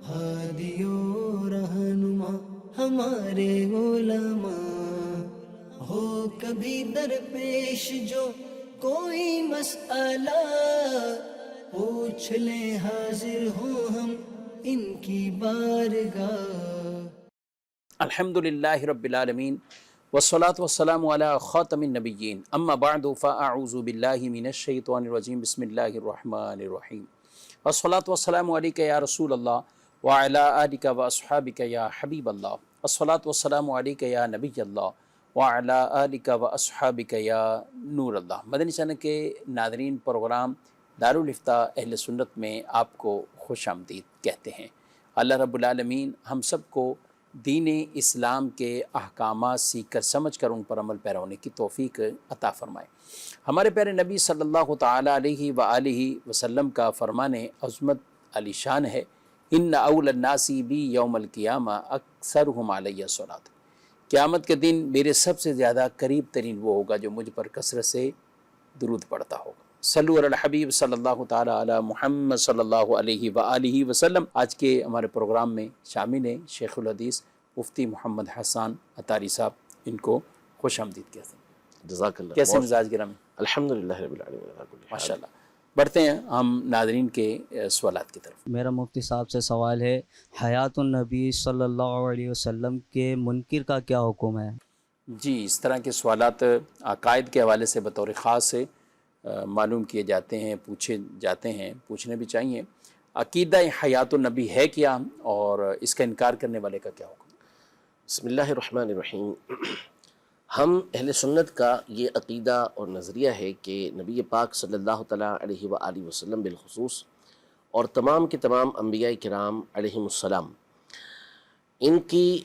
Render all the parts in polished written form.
ہادیو رہنما ہمارے علماء، ہو کبھی درپیش جو کوئی مسئلہ، پوچھ لیں حاضر ہوں ہم ان کی بارگاہ۔ الحمدللہ رب العالمین والصلاة والسلام علی خاتم النبیین، اما بعد فاعوذ باللہ من الشیطان الرجیم، بسم اللہ الرحمن الرحیم۔ الصلاة والسلام علیک یا رسول اللہ وعلی آلک واصحابک یا حبیب اللہ، الصلاة والسلام علیک یا نبی اللہ وعلی آلک واصحابک یا نور اللہ۔ مدنی چینل کے ناظرین، پروگرام دارالافتاء اہل سنت میں آپ کو خوش آمدید کہتے ہیں۔ اللہ رب العالمین ہم سب کو دین اسلام کے احکامات سیکھ کر سمجھ کر ان پر عمل پیرا ہونے کی توفیق عطا فرمائے۔ ہمارے پیارے نبی صلی اللہ تعالیٰ علیہ وآلہ وسلم کا فرمان عظمت علی شان ہے، ان اول الناس بی یوم القیامہ اکثرہم علیہ الصلاۃ۔ قیامت کے دن میرے سب سے زیادہ قریب ترین وہ ہوگا جو مجھ پر کثرت سے درود پڑھتا ہوگا۔ صلو علی الحبیب صلی اللہ تعالیٰ علی محمد صلی اللہ علیہ وآلہ وسلم۔ آج کے ہمارے پروگرام میں شامل ہیں شیخ الحدیث مفتی محمد حسان عطاری صاحب، ان کو خوش آمدید کہتے ہیں۔ جزاک اللہ۔ کیسے مزاج گرامی؟ الحمدللہ رب العالمین۔ ماشاء اللہ۔ بڑھتے ہیں ہم ناظرین کے سوالات کی طرف۔ میرا مفتی صاحب سے سوال ہے، حیات النبی صلی اللہ علیہ وسلم کے منکر کا کیا حکم ہے؟ جی، اس طرح کے سوالات عقائد کے حوالے سے بطور خاص سے معلوم کیے جاتے ہیں، پوچھے جاتے ہیں، پوچھنے بھی چاہیے۔ عقیدہ حیات النبی ہے کیا، اور اس کا انکار کرنے والے کا کیا حکم؟ بسم اللہ الرحمن الرحیم۔ ہم اہل سنت کا یہ عقیدہ اور نظریہ ہے کہ نبی پاک صلی اللہ تعالیٰ علیہ وآلہ وسلم بالخصوص اور تمام کے تمام انبیاء کرام علیہم السلام، ان کی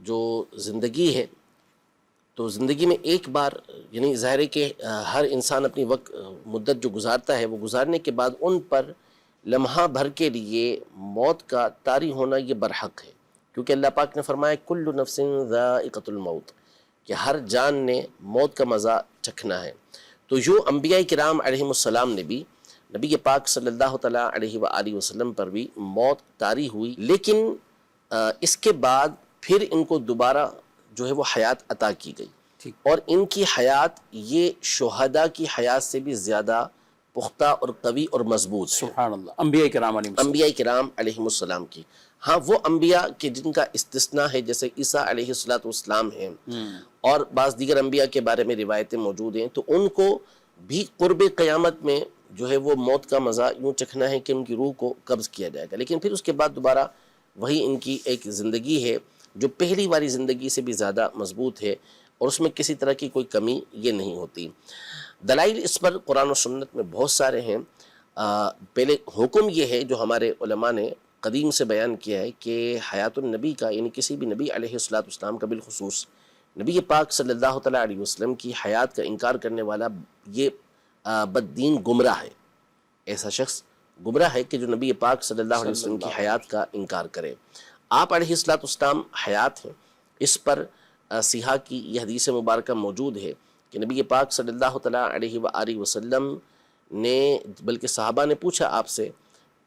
جو زندگی ہے، تو زندگی میں ایک بار، یعنی ظاہر ہے کہ ہر انسان اپنی مدت جو گزارتا ہے، وہ گزارنے کے بعد ان پر لمحہ بھر کے لیے موت کا طاری ہونا یہ برحق ہے، کیونکہ اللہ پاک نے فرمایا کل نفس ذائقۃ الموت، کہ ہر جان نے موت کا مزہ چکھنا ہے۔ تو جو انبیاء کرام علیہم السلام نے بھی نبی پاک صلی اللہ تعالیٰ علیہ وآلہ وسلم پر بھی موت طاری ہوئی، لیکن اس کے بعد پھر ان کو دوبارہ جو ہے وہ حیات عطا کی گئی، اور ان کی حیات یہ شہداء کی حیات سے بھی زیادہ پختہ اور قوی اور مضبوط ہے۔ سبحان اللہ۔ انبیاء کرام علیہم السلام کی، ہاں وہ انبیاء کے جن کا استثناء ہے، جیسے عیسیٰ علیہ السلام ہیں، اور بعض دیگر انبیاء کے بارے میں روایتیں موجود ہیں، تو ان کو بھی قرب قیامت میں جو ہے وہ موت کا مزہ یوں چکھنا ہے کہ ان کی روح کو قبض کیا جائے گا، لیکن پھر اس کے بعد دوبارہ وہی ان کی ایک زندگی ہے جو پہلی والی زندگی سے بھی زیادہ مضبوط ہے، اور اس میں کسی طرح کی کوئی کمی یہ نہیں ہوتی۔ دلائل اس پر قرآن و سنت میں بہت سارے ہیں۔ پہلے حکم یہ ہے جو ہمارے علماء نے قدیم سے بیان کیا ہے کہ حیات النبی کا، یعنی کسی بھی نبی علیہ السلام کا، بالخصوص نبی پاک صلی اللہ تعالیٰ علیہ وسلم کی حیات کا انکار کرنے والا یہ بددین گمراہ ہے۔ ایسا شخص گمراہ ہے کہ جو نبی پاک صلی اللہ علیہ وسلم کی حیات کا انکار کرے۔ آپ علیہ السلام حیات ہیں، اس پر صحیحہ کی یہ حدیث مبارکہ موجود ہے کہ نبی پاک صلی اللہ تعالیٰ علیہ وآلہ وسلم نے، بلکہ صحابہ نے پوچھا آپ سے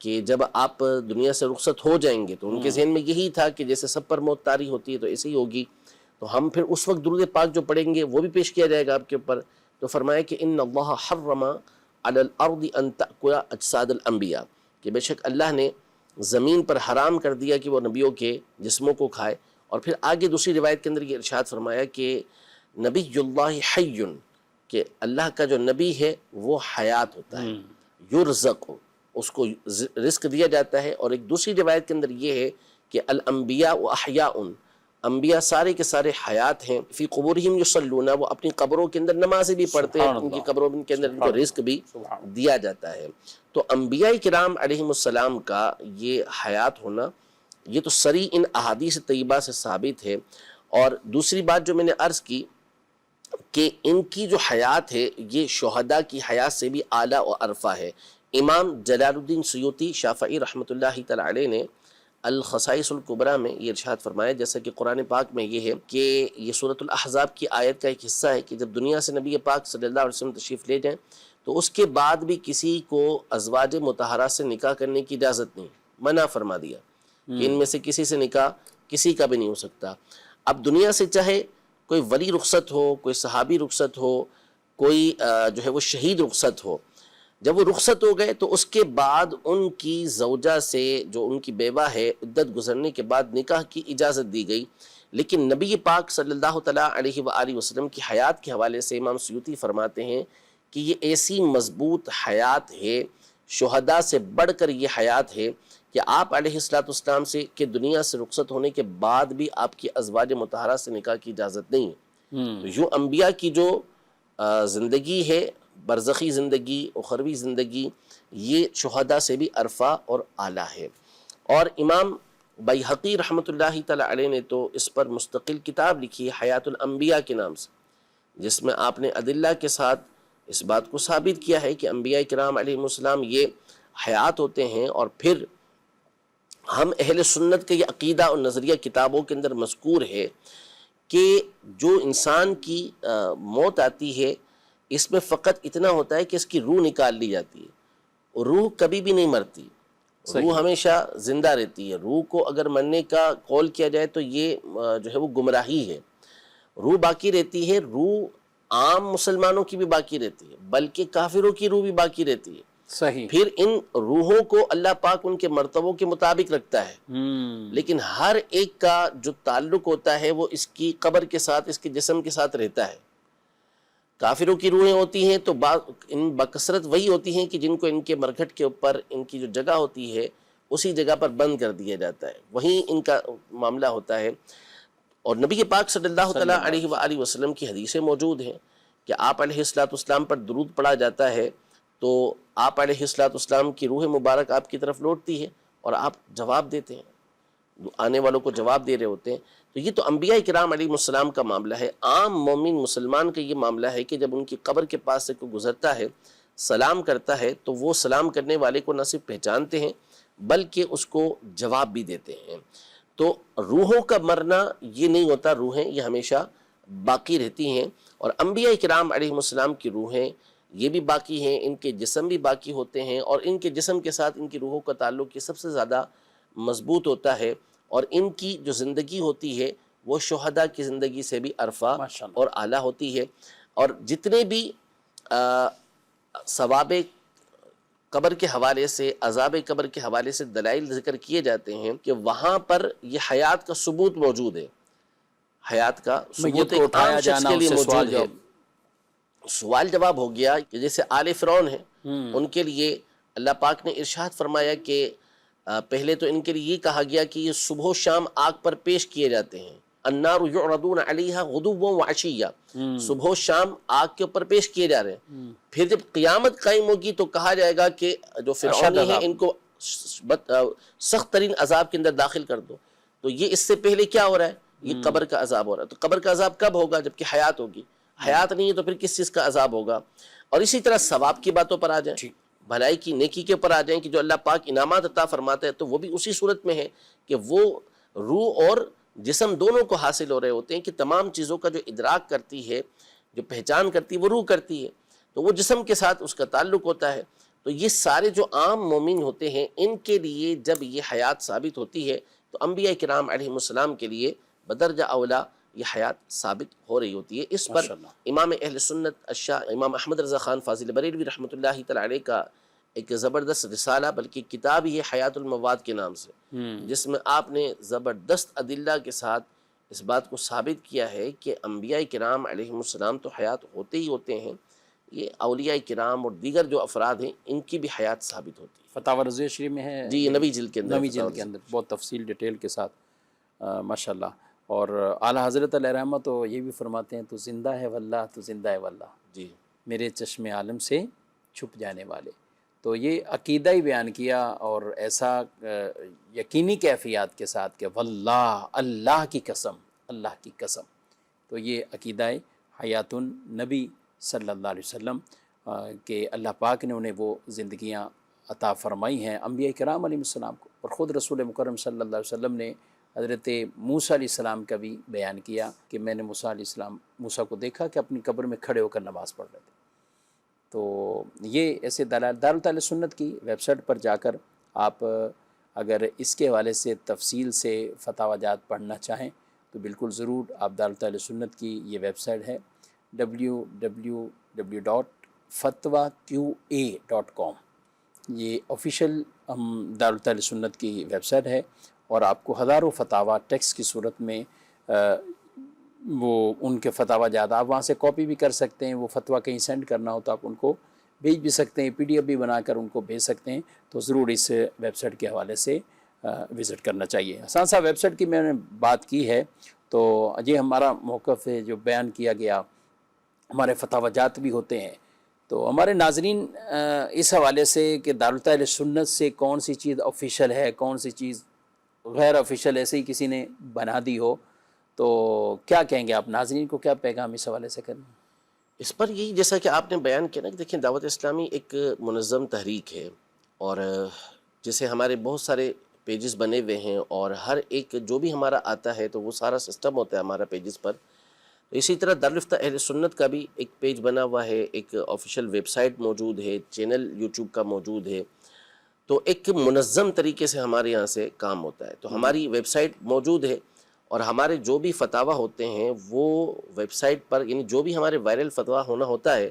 کہ جب آپ دنیا سے رخصت ہو جائیں گے، تو ان کے ذہن میں یہی تھا کہ جیسے سب پر موت طاری ہوتی ہے تو ایسے ہی ہوگی، تو ہم پھر اس وقت درود پاک جو پڑھیں گے وہ بھی پیش کیا جائے گا آپ کے اوپر۔ تو فرمایا کہ ان اللہ حرم علی الارض ان تأکل اجساد الانبیاء، کہ بے شک اللہ نے زمین پر حرام کر دیا کہ وہ نبیوں کے جسموں کو کھائے، اور پھر آگے دوسری روایت کے اندر یہ ارشاد فرمایا کہ نبی اللہ حی، کہ اللہ کا جو نبی ہے وہ حیات ہوتا ہے، یرزق، اس کو رزق دیا جاتا ہے۔ اور ایک دوسری روایت کے اندر یہ ہے کہ الانبیاء احیاء، انبیاء سارے کے سارے حیات ہیں، فی قبورہم یصلون، وہ اپنی قبروں کے اندر نمازیں بھی پڑھتے ہیں، ان کی قبروں کے اندر ان کو رزق بھی دیا جاتا ہے۔ تو انبیاء کرام علیہم السلام کا یہ حیات ہونا، یہ تو صریح ان احادیث طیبہ سے ثابت ہے۔ اور دوسری بات جو میں نے عرض کی کہ ان کی جو حیات ہے یہ شہداء کی حیات سے بھی اعلیٰ و ارفع ہے۔ امام جلال الدین سیوطی شافعی رحمۃ اللہ تعالی علیہ نے الخصائص الکبریٰ میں یہ ارشاد فرمایا، جیسا کہ قرآن پاک میں یہ ہے کہ یہ سورۃ الاحزاب کی آیت کا ایک حصہ ہے کہ جب دنیا سے نبی پاک صلی اللہ علیہ وسلم تشریف لے جائیں تو اس کے بعد بھی کسی کو ازواج مطہرات سے نکاح کرنے کی اجازت نہیں، منع فرما دیا۔ کہ ان میں سے کسی سے نکاح کسی کا بھی نہیں ہو سکتا. اب دنیا سے چاہے کوئی ولی رخصت ہو، کوئی صحابی رخصت ہو، کوئی جو ہے وہ شہید رخصت ہو، جب وہ رخصت ہو گئے تو اس کے بعد ان کی زوجہ سے، جو ان کی بیوہ ہے، عدت گزرنے کے بعد نکاح کی اجازت دی گئی. لیکن نبی پاک صلی اللہ تعالیٰ علیہ وآلہ وسلم کی حیات کے حوالے سے امام سیوطی فرماتے ہیں کہ یہ ایسی مضبوط حیات ہے، شہداء سے بڑھ کر یہ حیات ہے کہ آپ علیہ السلام سے کہ دنیا سے رخصت ہونے کے بعد بھی آپ کی ازواج مطہرہ سے نکاح کی اجازت نہیں ہے. تو یوں انبیاء کی جو زندگی ہے، برزخی زندگی، اخروی زندگی، یہ شہداء سے بھی ارفع اور اعلیٰ ہے. اور امام بیہقی رحمۃ اللہ تعالی علیہ نے تو اس پر مستقل کتاب لکھی ہے حیات الانبیاء کے نام سے، جس میں آپ نے ادلہ کے ساتھ اس بات کو ثابت کیا ہے کہ انبیاء کرام علیہ السلام یہ حیات ہوتے ہیں. اور پھر ہم اہل سنت کا یہ عقیدہ اور نظریہ کتابوں کے اندر مذکور ہے کہ جو انسان کی موت آتی ہے، اس میں فقط اتنا ہوتا ہے کہ اس کی روح نکال لی جاتی ہے. روح کبھی بھی نہیں مرتی، روح ہمیشہ زندہ رہتی ہے. روح کو اگر مرنے کا قول کیا جائے تو یہ جو ہے وہ گمراہی ہے. روح باقی رہتی ہے، روح عام مسلمانوں کی بھی باقی رہتی ہے، بلکہ کافروں کی روح بھی باقی رہتی ہے. صحیح. پھر ان روحوں کو اللہ پاک ان کے مرتبوں کے مطابق رکھتا ہے، لیکن ہر ایک کا جو تعلق ہوتا ہے وہ اس کی قبر کے ساتھ، اس کے جسم کے ساتھ رہتا ہے. کافروں کی روحیں ہوتی ہیں تو ان بکثرت وہی ہوتی ہیں کہ جن کو ان کے مرگھٹ کے اوپر ان کی جو جگہ ہوتی ہے اسی جگہ پر بند کر دیا جاتا ہے، وہیں ان کا معاملہ ہوتا ہے. اور نبی پاک صلی اللہ تعالیٰ علیہ وآلہ وسلم کی حدیثیں موجود ہیں کہ آپ علیہ السلام پر درود پڑھا جاتا ہے تو آپ علیہ السلام کی روح مبارک آپ کی طرف لوٹتی ہے اور آپ جواب دیتے ہیں، آنے والوں کو جواب دے رہے ہوتے ہیں. تو یہ تو انبیاء کرام علیہ السلام کا معاملہ ہے. عام مومن مسلمان کا یہ معاملہ ہے کہ جب ان کی قبر کے پاس سے کوئی گزرتا ہے، سلام کرتا ہے، تو وہ سلام کرنے والے کو نہ صرف پہچانتے ہیں بلکہ اس کو جواب بھی دیتے ہیں. تو روحوں کا مرنا یہ نہیں ہوتا، روحیں یہ ہمیشہ باقی رہتی ہیں. اور انبیاء کرام علیہ السلام کی روحیں یہ بھی باقی ہیں، ان کے جسم بھی باقی ہوتے ہیں، اور ان کے جسم کے ساتھ ان کی روحوں کا تعلق یہ سب سے زیادہ مضبوط ہوتا ہے. اور ان کی جو زندگی ہوتی ہے وہ شہداء کی زندگی سے بھی ارفع اور اعلیٰ ہوتی ہے. اور جتنے بھی ثواب قبر کے حوالے سے، عذاب قبر کے حوالے سے دلائل ذکر کیے جاتے ہیں کہ وہاں پر یہ حیات کا ثبوت موجود ہے، حیات کا ثبوت ایک عام شخص کے لیے موجود ہے. سوال جواب ہو گیا کہ جیسے آل فرعون ہیں، ان کے لیے اللہ پاک نے ارشاد فرمایا کہ پہلے تو ان کے لیے یہ کہا گیا کہ یہ صبح و شام آگ پر پیش کیے جاتے ہیں. النار یعرضون علیہا غدوا وعشیا، صبح و شام آگ کے اوپر پیش کیے جا رہے ہیں. پھر جب قیامت قائم ہوگی تو کہا جائے گا کہ جو فرعونی ہیں ان کو سخت ترین عذاب کے اندر داخل کر دو. تو یہ اس سے پہلے کیا ہو رہا ہے؟ یہ قبر کا عذاب ہو رہا ہے. تو قبر کا عذاب کب ہوگا؟ جبکہ حیات ہوگی. حیات نہیں ہے تو پھر کس چیز کا عذاب ہوگا؟ اور اسی طرح ثواب کی باتوں پر آ جائیں، بھلائی کی، نیکی کے اوپر آ جائیں کہ جو اللہ پاک انعامات عطا فرماتا ہے، تو وہ بھی اسی صورت میں ہے کہ وہ روح اور جسم دونوں کو حاصل ہو رہے ہوتے ہیں کہ تمام چیزوں کا جو ادراک کرتی ہے، جو پہچان کرتی ہے، وہ روح کرتی ہے، تو وہ جسم کے ساتھ اس کا تعلق ہوتا ہے. تو یہ سارے جو عام مومن ہوتے ہیں ان کے لیے جب یہ حیات ثابت ہوتی ہے تو انبیاء کرام علیہ السلام کے لیے بدرجہ اولا یہ حیات ثابت ہو رہی ہوتی ہے. اس پر امام اہل سنت الشاہ امام احمد رضا خان فاضل بریلوی رحمۃ اللہ تعالی علیہ کا ایک زبردست رسالہ، بلکہ کتاب ہی ہے حیات المواد کے نام سے، جس میں آپ نے زبردست ادلہ کے ساتھ اس بات کو ثابت کیا ہے کہ انبیاء کرام علیہ السلام تو حیات ہوتے ہی ہوتے ہیں، یہ اولیاء کرام اور دیگر جو افراد ہیں ان کی بھی حیات ثابت ہوتی ہے. فتاوی رضویہ شریف میں ہے جی، یہ نویں جلد کے اندر، نویں جلد کے اندر بہت تفصیل ڈیٹیل کے ساتھ ماشاءاللہ. اور اعلیٰ حضرت علیہ رحمہ تو یہ بھی فرماتے ہیں تو زندہ ہے واللہ، تو زندہ ہے واللہ، جی میرے چشم عالم سے چھپ جانے والے. تو یہ عقیدہ ہی بیان کیا اور ایسا یقینی کیفیات کے ساتھ کہ واللہ، اللہ کی قسم، اللہ کی قسم. تو یہ عقیدہ حیات النبی صلی اللہ علیہ وسلم کہ اللہ پاک نے انہیں وہ زندگیاں عطا فرمائی ہیں انبیاء کرام علیہ السلام کو. اور خود رسول مکرم صلی اللہ علیہ وسلم نے حضرت موسیٰ علیہ السلام کا بھی بیان کیا کہ میں نے موسیٰ کو دیکھا کہ اپنی قبر میں کھڑے ہو کر نماز پڑھ رہے تھے. تو یہ ایسے دارالتعلیٰ سنت کی ویب سائٹ پر جا کر آپ اگر اس کے حوالے سے تفصیل سے فتاوی جات پڑھنا چاہیں تو بالکل ضرور آپ دارالفتویٰ سنت کی یہ ویب سائٹ ہے www.fatwaqa.com، یہ آفیشیل دارالفتویٰ سنت کی ویب سائٹ ہے، اور آپ کو ہزاروں فتاوی ٹیکسٹ کی صورت میں وہ ان کے فتاوی جات آپ وہاں سے کاپی بھی کر سکتے ہیں۔ وہ فتویٰ کہیں سینڈ کرنا ہو تو آپ ان کو بھیج بھی سکتے ہیں، PDF بھی بنا کر ان کو بھیج سکتے ہیں۔ تو ضرور اس ویب سائٹ کے حوالے سے وزٹ کرنا چاہیے۔ حسان صاحب، ویب سائٹ کی میں نے بات کی ہے، تو یہ ہمارا موقف ہے جو بیان کیا گیا، ہمارے فتاوی جات بھی ہوتے ہیں، تو ہمارے ناظرین اس حوالے سے کہ دارالفتویٰ سنت سے کون سی چیز آفیشیل ہے، کون سی چیز غیر آفیشیل ایسے ہی کسی نے بنا دی ہو، تو کیا کہیں گے آپ؟ ناظرین کو کیا پیغام اس حوالے سے کریں؟ اس پر یہی جیسا کہ آپ نے بیان کیا نا کہ دیکھیں دعوت اسلامی ایک منظم تحریک ہے، اور جیسے ہمارے بہت سارے پیجز بنے ہوئے ہیں، اور ہر ایک جو بھی ہمارا آتا ہے تو وہ سارا سسٹم ہوتا ہے ہمارا پیجز پر۔ اسی طرح دارالفتویٰ اہل سنت کا بھی ایک پیج بنا ہوا ہے، ایک آفیشیل ویب سائٹ موجود ہے، چینل یوٹیوب کا موجود ہے، تو ایک منظم طریقے سے ہمارے یہاں سے کام ہوتا ہے۔ تو ہماری ویب سائٹ موجود ہے، اور ہمارے جو بھی فتاوی ہوتے ہیں وہ ویب سائٹ پر، یعنی جو بھی ہمارے وائرل فتویٰ ہونا ہوتا ہے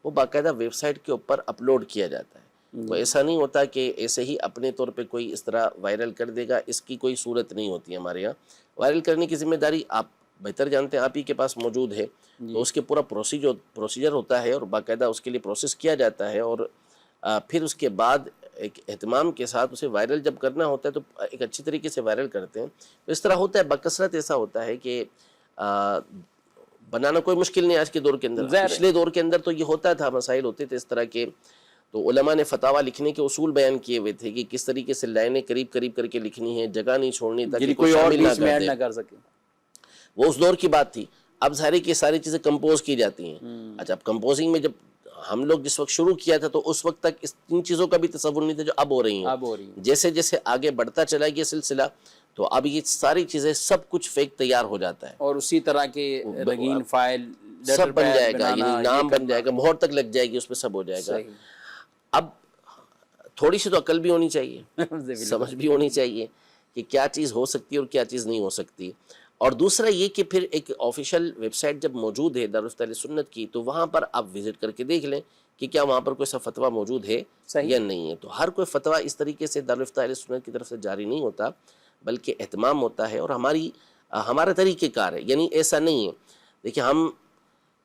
وہ باقاعدہ ویب سائٹ کے اوپر اپلوڈ کیا جاتا ہے۔ تو ایسا نہیں ہوتا کہ ایسے ہی اپنے طور پہ کوئی اس طرح وائرل کر دے گا، اس کی کوئی صورت نہیں ہوتی ہے ہمارے یہاں۔ وائرل کرنے کی ذمہ داری آپ بہتر جانتے ہیں، آپ ہی کے پاس موجود ہے، تو اس کے پورا پروسیجر ہوتا ہے، اور باقاعدہ اس کے لیے پروسیس کیا جاتا ہے، اور پھر اس کے بعد ایک اہتمام کے ساتھ اسے وائرل جب کرنا ہوتا ہے تو ایک اچھی طریقے سے وائرل کرتے ہیں۔ تو اس طرح ہوتا ہے، بکثرت ایسا ہوتا ہے کہ بنانا کوئی مشکل نہیں آج کے دور کے اندر۔ پچھلے دور کے اندر تو یہ ہوتا تھا، مسائل ہوتے تھے اس طرح کے، تو علماء نے فتاوی لکھنے کے اصول بیان کیے ہوئے تھے کہ کس طریقے سے لائنیں قریب قریب کر کے لکھنی ہیں، جگہ نہیں چھوڑنی تاکہ کوئی شامل نہ کر سکے۔ وہ اس دور کی بات تھی۔ اب ظاہر کی ساری چیزیں کمپوز کی جاتی ہیں۔ اچھا، اب کمپوزنگ میں جب ہم لوگ جس وقت شروع کیا تھا تو اس وقت تک ان چیزوں کا بھی تصور نہیں تھا جو اب ہو رہی ہیں۔ جیسے جیسے آگے بڑھتا چلا گیا سلسلہ، تو اب یہ ساری چیزیں سب کچھ فیک تیار ہو جاتا ہے، اور اسی طرح کے رنگین فائل سب بن جائے گا، یعنی نام بن جائے گا، مہر تک لگ جائے گی، اس پہ سب ہو جائے گا۔ اب تھوڑی سی تو عقل بھی ہونی چاہیے، سمجھ بھی ہونی چاہیے کہ کیا چیز ہو سکتی ہے اور کیا چیز نہیں ہو سکتی۔ اور دوسرا یہ کہ پھر ایک آفیشیل ویب سائٹ جب موجود ہے دارالفتویٰ سنت کی، تو وہاں پر آپ وزٹ کر کے دیکھ لیں کہ کیا وہاں پر کوئی سا فتویٰ موجود ہے یا نہیں ہے۔ تو ہر کوئی فتویٰ اس طریقے سے دارالفتویٰ سنت کی طرف سے جاری نہیں ہوتا، بلکہ اہتمام ہوتا ہے، اور ہمارا طریقہ کار ہے، یعنی ایسا نہیں ہے۔ دیکھیں، ہم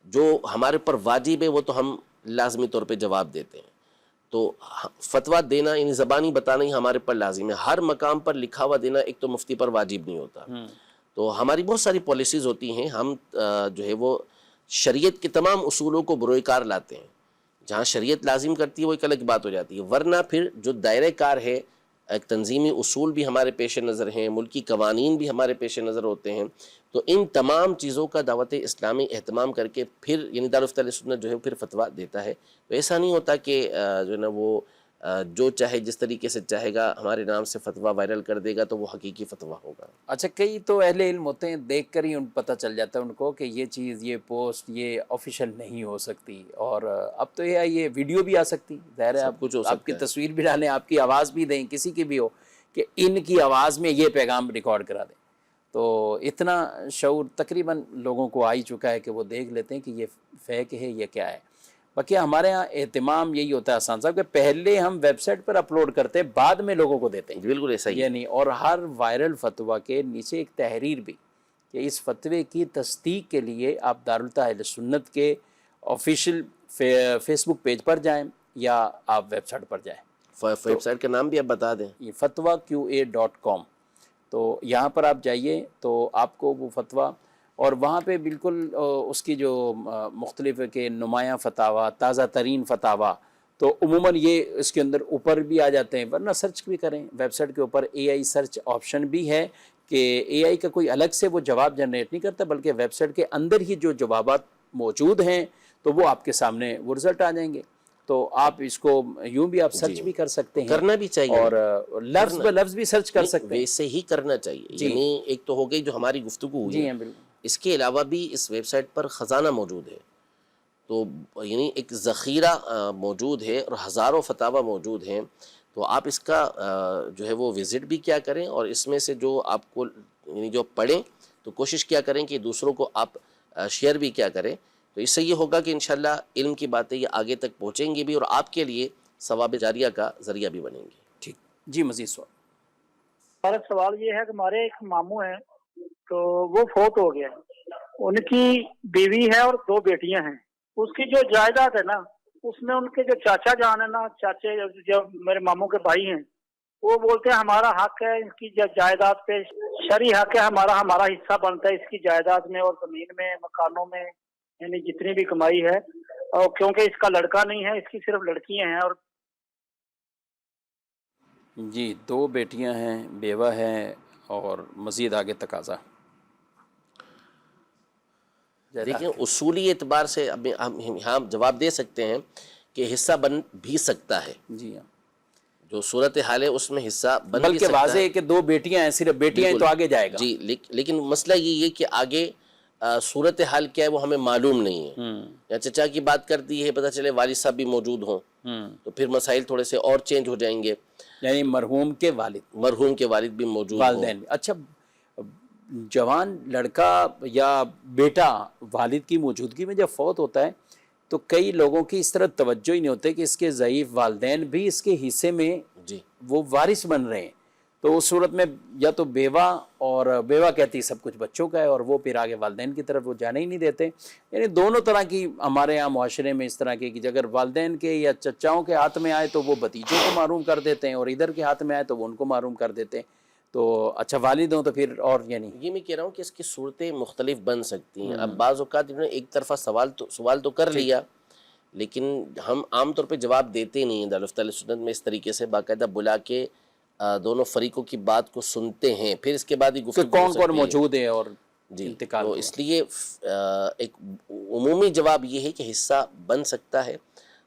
جو ہمارے پر واجب ہے وہ تو ہم لازمی طور پہ جواب دیتے ہیں، تو فتویٰ دینا یعنی زبانی بتانا ہی ہمارے پر لازم ہے۔ ہر مقام پر لکھا ہوا دینا ایک تو مفتی پر واجب نہیں ہوتا۔ تو ہماری بہت ساری پالیسیز ہوتی ہیں، ہم جو ہے وہ شریعت کے تمام اصولوں کو بروئے کار لاتے ہیں۔ جہاں شریعت لازم کرتی ہے وہ ایک الگ بات ہو جاتی ہے، ورنہ پھر جو دائرہ کار ہے، ایک تنظیمی اصول بھی ہمارے پیش نظر ہیں، ملکی قوانین بھی ہمارے پیش نظر ہوتے ہیں، تو ان تمام چیزوں کا دعوت اسلامی اہتمام کر کے پھر یعنی دارالفتویٰ سنت جو ہے پھر فتویٰ دیتا ہے۔ تو ایسا نہیں ہوتا کہ جو ہے نا وہ جو چاہے جس طریقے سے چاہے گا ہمارے نام سے فتویٰ وائرل کر دے گا تو وہ حقیقی فتویٰ ہوگا۔ اچھا، کئی تو اہل علم ہوتے ہیں، دیکھ کر ہی پتہ چل جاتا ہے ان کو کہ یہ چیز، یہ پوسٹ، یہ آفیشیل نہیں ہو سکتی، اور اب تو یہ ویڈیو بھی آ سکتی، ظاہر ہے آپ کی تصویر بھی ڈالیں، آپ کی آواز بھی دیں، کسی کی بھی ہو کہ ان کی آواز میں یہ پیغام ریکارڈ کرا دیں۔ تو اتنا شعور تقریباً لوگوں کو آ ہی چکا ہے کہ وہ دیکھ لیتے ہیں کہ یہ فیک ہے، یہ کیا ہے۔ باقی ہمارے ہاں اہتمام یہی ہوتا ہے حسان صاحب کہ پہلے ہم ویب سائٹ پر اپلوڈ کرتے ہیں، بعد میں لوگوں کو دیتے ہیں۔ بالکل ایسا ہی، یعنی اور ہر وائرل فتویٰ کے نیچے ایک تحریر بھی کہ اس فتوے کی تصدیق کے لیے آپ دارالفتویٰ سنت کے آفیشیل فیس بک پیج پر جائیں یا آپ ویب سائٹ پر جائیں۔ ویب سائٹ کا نام بھی آپ بتا دیں، یہ fatwaqa.com۔ تو یہاں پر آپ جائیے تو آپ کو وہ فتویٰ، اور وہاں پہ بالکل اس کی جو مختلف کے نمایاں فتاویٰ، تازہ ترین فتاویٰ، تو عموماً یہ اس کے اندر اوپر بھی آ جاتے ہیں، ورنہ سرچ بھی کریں ویب سائٹ کے اوپر AI سرچ آپشن بھی ہے کہ AI کا کوئی الگ سے وہ جواب جنریٹ نہیں کرتا، بلکہ ویب سائٹ کے اندر ہی جو جوابات موجود ہیں تو وہ آپ کے سامنے وہ رزلٹ آ جائیں گے۔ تو آپ اس کو یوں بھی آپ سرچ بھی کر سکتے ہیں، کرنا بھی چاہیے، اور لفظ بہ لفظ بھی سرچ کر سکتے ہیں، ویسے ہی کرنا چاہیے۔ یعنی ایک تو ہو گئی جو ہماری گفتگو ہوئی ہے، اس کے علاوہ بھی اس ویب سائٹ پر خزانہ موجود ہے، تو یعنی ایک ذخیرہ موجود ہے اور ہزاروں فتاویٰ موجود ہیں۔ تو آپ اس کا جو ہے وہ وزٹ بھی کیا کریں، اور اس میں سے جو آپ کو یعنی جو پڑھیں تو کوشش کیا کریں کہ دوسروں کو آپ شیئر بھی کیا کریں. تو اس سے یہ ہوگا کہ انشاءاللہ علم کی باتیں یہ آگے تک پہنچیں گی بھی، اور آپ کے لیے ثواب جاریہ کا ذریعہ بھی بنیں گی. ٹھیک جی، مزید سوال. ہمارا سوال یہ ہے کہ ہمارے ایک ماموں ہیں تو وہ فوت ہو گیا، ان کی بیوی ہے اور 2 بیٹیاں ہیں. اس کی جو جائیداد ہے نا، اس میں ان کے جو چاچا جان ہے نا، چاچے جو میرے ماموں کے بھائی ہیں، وہ بولتے ہیں ہمارا حق ہے اس کی جائیداد پہ، شرعی حق ہے ہمارا حصہ بنتا ہے اس کی جائیداد میں اور زمین میں، مکانوں میں، یعنی جتنی بھی کمائی ہے. اور کیونکہ اس کا لڑکا نہیں ہے، اس کی صرف لڑکیاں ہیں. اور جی 2 بیٹیاں ہیں، بیوہ ہے، اور مزید آگے تقاضا. دیکھیں اصولی اعتبار سے ہم یہاں جواب دے سکتے ہیں کہ حصہ بن بھی سکتا ہے. جی ہاں، جو صورتحال ہے اس میں حصہ بن بھی بلکہ سکتا واضح ہے. ہے کہ 2 بیٹیاں ہیں، صرف بیٹیاں ہیں تو آگے جائے گا. جی لیکن مسئلہ یہ ہے کہ آگے صورتحال کیا ہے وہ ہمیں معلوم نہیں ہے. یا چچا کی بات کر دی ہے، پتہ چلے والد صاحب بھی موجود ہوں تو پھر مسائل تھوڑے سے اور چینج ہو جائیں گے. یعنی مرحوم کے والد بھی موجود والدین بھی. اچھا، جوان لڑکا یا بیٹا والد کی موجودگی میں جب فوت ہوتا ہے تو کئی لوگوں کی اس طرح توجہ ہی نہیں ہوتے کہ اس کے ضعیف والدین بھی اس کے حصے میں جی وہ وارث بن رہے ہیں. تو اس صورت میں یا تو بیوہ، اور بیوہ کہتی سب کچھ بچوں کا ہے، اور وہ پھر آگے والدین کی طرف وہ جانے ہی نہیں دیتے. یعنی دونوں طرح کی ہمارے یہاں معاشرے میں اس طرح کی کہ اگر والدین کے یا چچاؤں کے ہاتھ میں آئے تو وہ بھتیجوں کو محروم کر دیتے ہیں، اور ادھر کے ہاتھ میں آئے تو وہ ان کو محروم کر دیتے ہیں. تو اچھا والد ہوں تو پھر اور یعنی یہ میں کہہ رہا ہوں کہ اس کی صورتیں مختلف بن سکتی ہیں. اب بعض اوقات انہوں نے ایک طرفہ سوال تو کر لیا، لیکن ہم عام طور پہ جواب دیتے نہیں ہیں. دارالفتہ سنت میں اس طریقے سے باقاعدہ بلا کے دونوں فریقوں کی بات کو سنتے ہیں، پھر اس کے بعد ہی گفتگو کون کون موجود ہے اور جی. انتقال تو اس لیے ایک عمومی جواب یہ ہے کہ حصہ بن سکتا ہے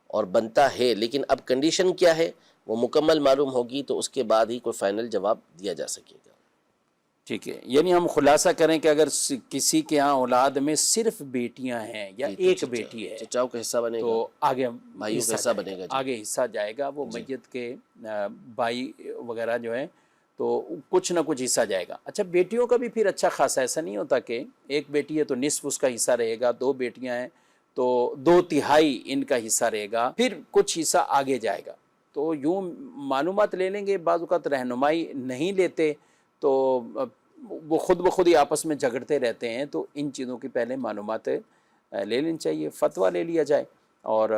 اور بنتا ہے، لیکن اب کنڈیشن کیا ہے وہ مکمل معلوم ہوگی تو اس کے بعد ہی کوئی فائنل جواب دیا جا سکے گا. ٹھیک ہے. یعنی ہم خلاصہ کریں کہ اگر کسی کے ہاں اولاد میں صرف بیٹیاں ہیں یا ایک بیٹی ہے چچاؤں کا حصہ بنے گا تو آگے بھائیوں کا حصہ بنے گا. آگے حصہ جائے گا. وہ میت کے بھائی وغیرہ جو ہیں تو کچھ نہ کچھ حصہ جائے گا. اچھا، بیٹیوں کا بھی پھر اچھا خاصا ایسا نہیں ہوتا کہ ایک بیٹی ہے تو نصف اس کا حصہ رہے گا، 2 بیٹیاں ہیں تو 2/3 ان کا حصہ رہے گا، پھر کچھ حصہ آگے جائے گا. تو یوں معلومات لے لیں گے، بعض اوقات رہنمائی نہیں لیتے تو وہ خود بخود ہی آپس میں جھگڑتے رہتے ہیں. تو ان چیزوں کی پہلے معلومات لے لینی چاہیے، فتویٰ لے لیا جائے اور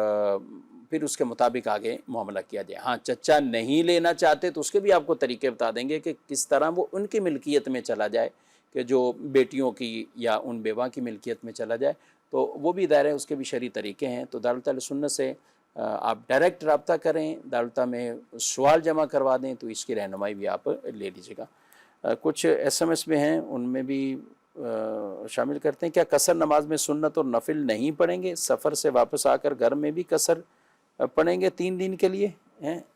پھر اس کے مطابق آگے معاملہ کیا جائے. ہاں، چچا نہیں لینا چاہتے تو اس کے بھی آپ کو طریقے بتا دیں گے کہ کس طرح وہ ان کی ملکیت میں چلا جائے، کہ جو بیٹیوں کی یا ان بیوہ کی ملکیت میں چلا جائے. تو وہ بھی دائرہ اس کے بھی شرعی طریقے ہیں. تو دارالفتہ سنت سے آپ ڈائریکٹ رابطہ کریں، دارالفتہ میں سوال جمع کروا دیں تو اس کی رہنمائی بھی آپ لے لیجیے گا. کچھ SMS میں ہیں، ان میں بھی شامل کرتے ہیں. کیا قصر نماز میں سنت اور نفل نہیں پڑھیں گے؟ سفر سے واپس آ کر گھر میں بھی قصر پڑھیں گے 3 دن کے لیے؟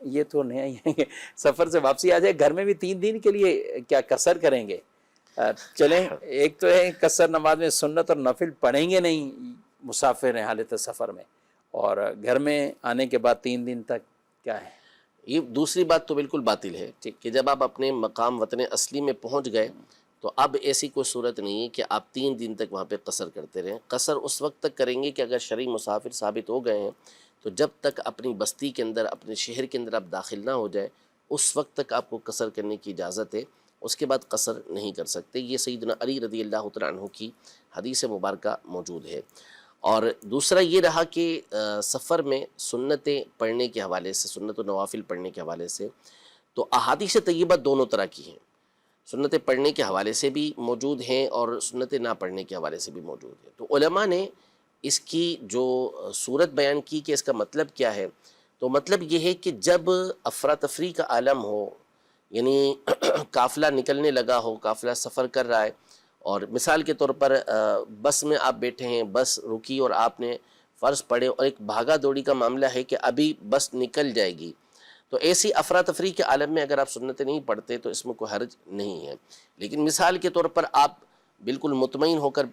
یہ تو نہیں ہے، سفر سے واپسی آ جائے گھر میں بھی 3 دن کے لیے کیا قصر کریں گے؟ چلیں، ایک تو ہے قصر نماز میں سنت اور نفل پڑھیں گے نہیں مسافر ہیں حالت سفر میں، اور گھر میں آنے کے بعد 3 دن تک کیا ہے؟ یہ دوسری بات تو بالکل باطل ہے کہ جب آپ اپنے مقام وطن اصلی میں پہنچ گئے تو اب ایسی کوئی صورت نہیں ہے کہ آپ 3 دن تک وہاں پہ قصر کرتے رہیں. قصر اس وقت تک کریں گے کہ اگر شرعی مسافر ثابت ہو گئے ہیں تو جب تک اپنی بستی کے اندر، اپنے شہر کے اندر آپ داخل نہ ہو جائے اس وقت تک آپ کو قصر کرنے کی اجازت ہے. اس کے بعد قصر نہیں کر سکتے. یہ سیدنا علی رضی اللہ تعالیٰ عنہ کی حدیث مبارکہ موجود ہے. اور دوسرا یہ رہا کہ سفر میں سنتیں پڑھنے کے حوالے سے، سنت و نوافل پڑھنے کے حوالے سے تو احادیث طیبہ دونوں طرح کی ہیں. سنتیں پڑھنے کے حوالے سے بھی موجود ہیں اور سنتیں نہ پڑھنے کے حوالے سے بھی موجود ہیں. تو علماء نے اس کی جو صورت بیان کی کہ اس کا مطلب کیا ہے، تو مطلب یہ ہے کہ جب افراتفری کا عالم ہو، یعنی قافلہ نکلنے لگا ہو، قافلہ سفر کر رہا ہے، اور مثال کے طور پر بس میں آپ بیٹھے ہیں، بس رکی اور آپ نے فرض پڑھے اور ایک بھاگا دوڑی کا معاملہ ہے کہ ابھی بس نکل جائے گی، تو ایسی افراتفری کے عالم میں اگر آپ سنتیں نہیں پڑھتے تو اس میں کوئی حرج نہیں ہے. لیکن مثال کے طور پر آپ بالکل مطمئن ہو کر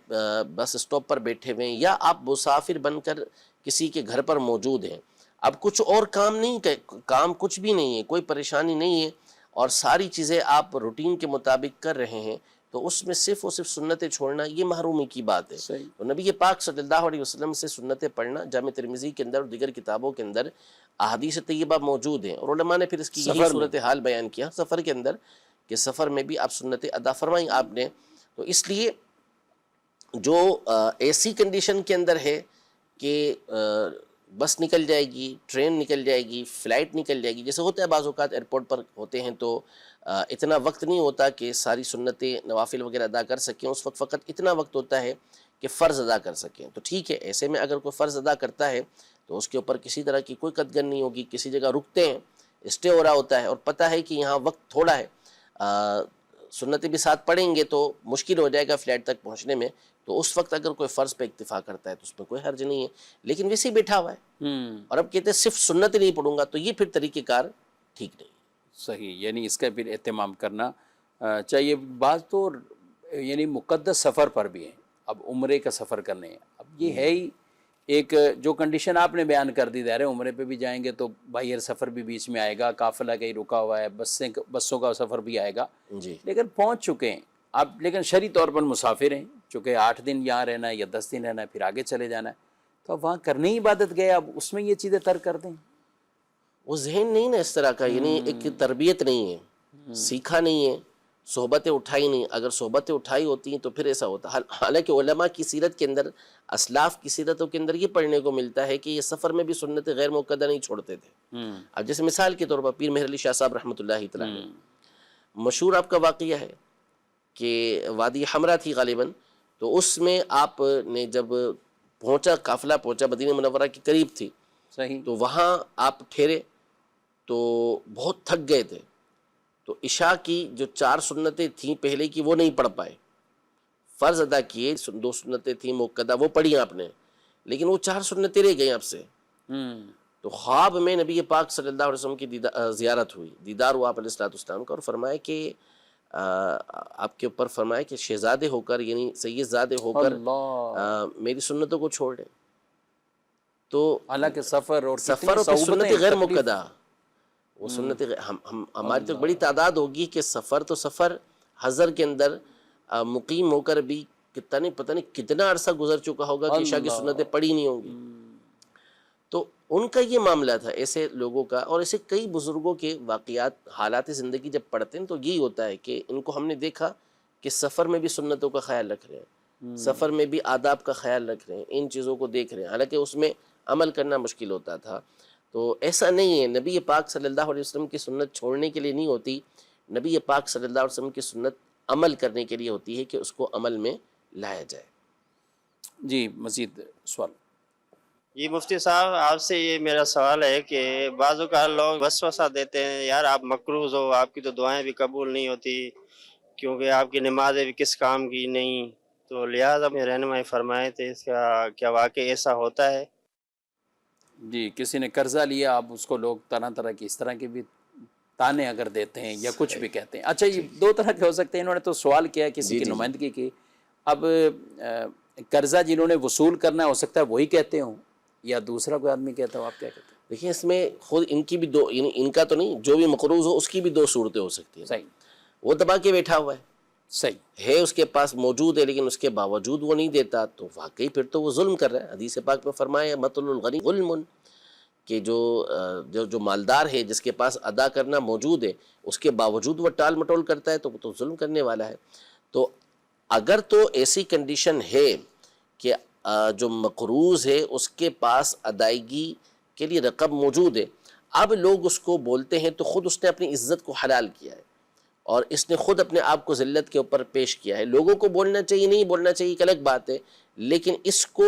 بس اسٹاپ پر بیٹھے ہوئے ہیں، یا آپ مسافر بن کر کسی کے گھر پر موجود ہیں، اب کچھ اور کام نہیں، کام کچھ بھی نہیں ہے، کوئی پریشانی نہیں ہے، اور ساری چیزیں آپ روٹین کے مطابق کر رہے ہیں، تو اس میں صرف اور صرف سنتیں چھوڑنا یہ محرومی کی بات ہے۔ صحیح۔ تو نبی پاک صلی اللہ علیہ وسلم سے سنتیں پڑھنا جامع ترمذی کے اندر اور دیگر کتابوں کے اندر احادیث طیبہ موجود ہیں، اور علماء نے پھر اس کی یہی صورتحال بیان کیا سفر کے اندر، کہ سفر میں بھی آپ سنتیں ادا فرمائیں آپ نے۔ تو اس لیے جو ایسی کنڈیشن کے اندر ہے کہ بس نکل جائے گی، ٹرین نکل جائے گی، فلائٹ نکل جائے گی، جیسے ہوتا ہے بعض اوقات ایئرپورٹ پر ہوتے ہیں تو اتنا وقت نہیں ہوتا کہ ساری سنتیں نوافل وغیرہ ادا کر سکیں، اس وقت فقط اتنا وقت ہوتا ہے کہ فرض ادا کر سکیں، تو ٹھیک ہے، ایسے میں اگر کوئی فرض ادا کرتا ہے تو اس کے اوپر کسی طرح کی کوئی قدغن نہیں ہوگی، کسی جگہ رکتے ہیں، اسٹے ہو رہا ہوتا ہے اور پتہ ہے کہ یہاں وقت تھوڑا ہے، سنتیں بھی ساتھ پڑھیں گے تو مشکل ہو جائے گا فلائٹ تک پہنچنے میں، تو اس وقت اگر کوئی فرض پہ اکتفا کرتا ہے تو اس میں کوئی حرج نہیں ہے، لیکن ویسے ہی بیٹھا ہوا ہے اور اب کہتے ہیں صرف سنت نہیں پڑھوں گا، تو یہ پھر طریقہ کار ٹھیک نہیں ہے۔ صحیح، یعنی اس کا پھر اہتمام کرنا چاہیے۔ بعض تو یعنی مقدس سفر پر بھی ہیں، اب عمرے کا سفر کرنے ہیں، اب یہ ہے ہی ایک جو کنڈیشن آپ نے بیان کر دی، ظاہر ہے عمرے پہ بھی جائیں گے تو باہر سفر بھی بیچ میں آئے گا، قافلہ کہیں رکا ہوا ہے، بسوں کا سفر بھی آئے گا، جی لیکن پہنچ چکے ہیں اب، لیکن شرعی طور پر مسافر ہیں، چونکہ 8 دن یہاں رہنا ہے یا 10 دن رہنا ہے، پھر آگے چلے جانا ہے، تو اب وہاں کرنے عبادت گئے، اب اس میں یہ چیزیں ترک کر دیں۔ وہ ذہن نہیں نا اس طرح کا، یعنی ایک تربیت نہیں ہے، سیکھا نہیں ہے، صحبتیں اٹھائی نہیں، اگر صحبتیں اٹھائی ہوتی ہیں تو پھر ایسا ہوتا۔ حالانکہ علماء کی سیرت کے اندر، اسلاف کی سیرتوں کے اندر یہ پڑھنے کو ملتا ہے کہ یہ سفر میں بھی سنت غیر موقدہ نہیں چھوڑتے تھے۔ اب جیسے مثال کے طور پر پیر مہر علی شاہ صاحب رحمۃ اللہ تعالیٰ علیہ، مشہور آپ کا واقعہ ہے کہ وادی حمرہ تھی غالباً، تو اس میں آپ نے جب پہنچا، قافلہ پہنچا، مدینہ منورہ کے قریب تھی، صحیح، تو وہاں آپ ٹھہرے تو بہت تھک گئے تھے، تو عشاء کی جو 4 سنتیں تھیں پہلے کی وہ نہیں پڑھ پائے، فرض ادا کیے، 2 سنتیں تھیں موقدہ وہ پڑھی آپ نے، لیکن وہ 4 سنتیں رہ گئیں آپ سے۔ تو خواب میں نبی پاک صلی اللہ علیہ وسلم کی زیارت ہوئی، دیدار ہوا آپ علیہ السلام کا، اور فرمایا کہ آپ کے اوپر فرمایا کہ شہزادے ہو کر، یعنی سید زادے ہو کر میری سنتوں کو چھوڑ دیں۔ تو حالانکہ سفر اور سنت غیر موقدہ، وہ سنت ہماری تو بڑی تعداد ہوگی کہ سفر تو سفر، حضر کے اندر مقیم ہو کر بھی پتہ نہیں کتنا عرصہ گزر چکا ہوگا کہ عشاء کی سنتیں پڑھی نہیں ہوں گی۔ تو ان کا یہ معاملہ تھا، ایسے لوگوں کا، اور ایسے کئی بزرگوں کے واقعات، حالات زندگی جب پڑھتے ہیں تو یہی ہوتا ہے کہ ان کو ہم نے دیکھا کہ سفر میں بھی سنتوں کا خیال رکھ رہے ہیں، سفر میں بھی آداب کا خیال رکھ رہے ہیں، ان چیزوں کو دیکھ رہے ہیں، حالانکہ اس میں عمل کرنا مشکل ہوتا تھا۔ تو ایسا نہیں ہے، نبی پاک صلی اللہ علیہ وسلم کی سنت چھوڑنے کے لیے نہیں ہوتی، نبی پاک صلی اللہ علیہ وسلم کی سنت عمل کرنے کے لیے ہوتی ہے کہ اس کو عمل میں لایا جائے۔ جی مزید سوال۔ جی مفتی صاحب، آپ سے یہ میرا سوال ہے کہ بعض اوقات لوگ وسوسہ دیتے ہیں، یار آپ مقروض ہو، آپ کی تو دعائیں بھی قبول نہیں ہوتی، کیونکہ آپ کی نمازیں بھی کس کام کی نہیں، تو لہٰذا میں رہنمائی فرمائے تھے، اس کا کیا واقعی ایسا ہوتا ہے؟ جی، کسی نے قرضہ لیا، اب اس کو لوگ طرح طرح کی اس طرح کے بھی تانے اگر دیتے ہیں یا کچھ بھی کہتے ہیں۔ اچھا، یہ 2 طرح کے ہو سکتے ہیں، انہوں نے تو سوال کیا کسی کی نمائندگی کی، اب قرضہ جنہوں نے وصول کرنا ہے ہو سکتا ہے وہی کہتے ہوں یا دوسرا کوئی آدمی کہتا ہو، آپ کیا کہتے ہیں؟ دیکھیں، اس میں خود ان کی بھی 2، یعنی ان کا تو نہیں، جو بھی مقروض ہو اس کی بھی 2 صورتیں ہو سکتی ہیں۔ صحیح، وہ دبا کے بیٹھا ہوا ہے، صحیح ہے اس کے پاس موجود ہے، لیکن اس کے باوجود وہ نہیں دیتا، تو واقعی پھر تو وہ ظلم کر رہا ہے۔ حدیث پاک میں فرمایا مطل الغنی ظلم، کہ جو مالدار ہے، جس کے پاس ادا کرنا موجود ہے، اس کے باوجود وہ ٹال مٹول کرتا ہے، تو وہ تو ظلم کرنے والا ہے۔ تو اگر تو ایسی کنڈیشن ہے کہ جو مقروض ہے اس کے پاس ادائیگی کے لیے رقم موجود ہے، اب لوگ اس کو بولتے ہیں، تو خود اس نے اپنی عزت کو حلال کیا ہے، اور اس نے خود اپنے آپ کو ذلت کے اوپر پیش کیا ہے۔ لوگوں کو بولنا چاہیے، نہیں بولنا چاہیے ایک الگ بات ہے، لیکن اس کو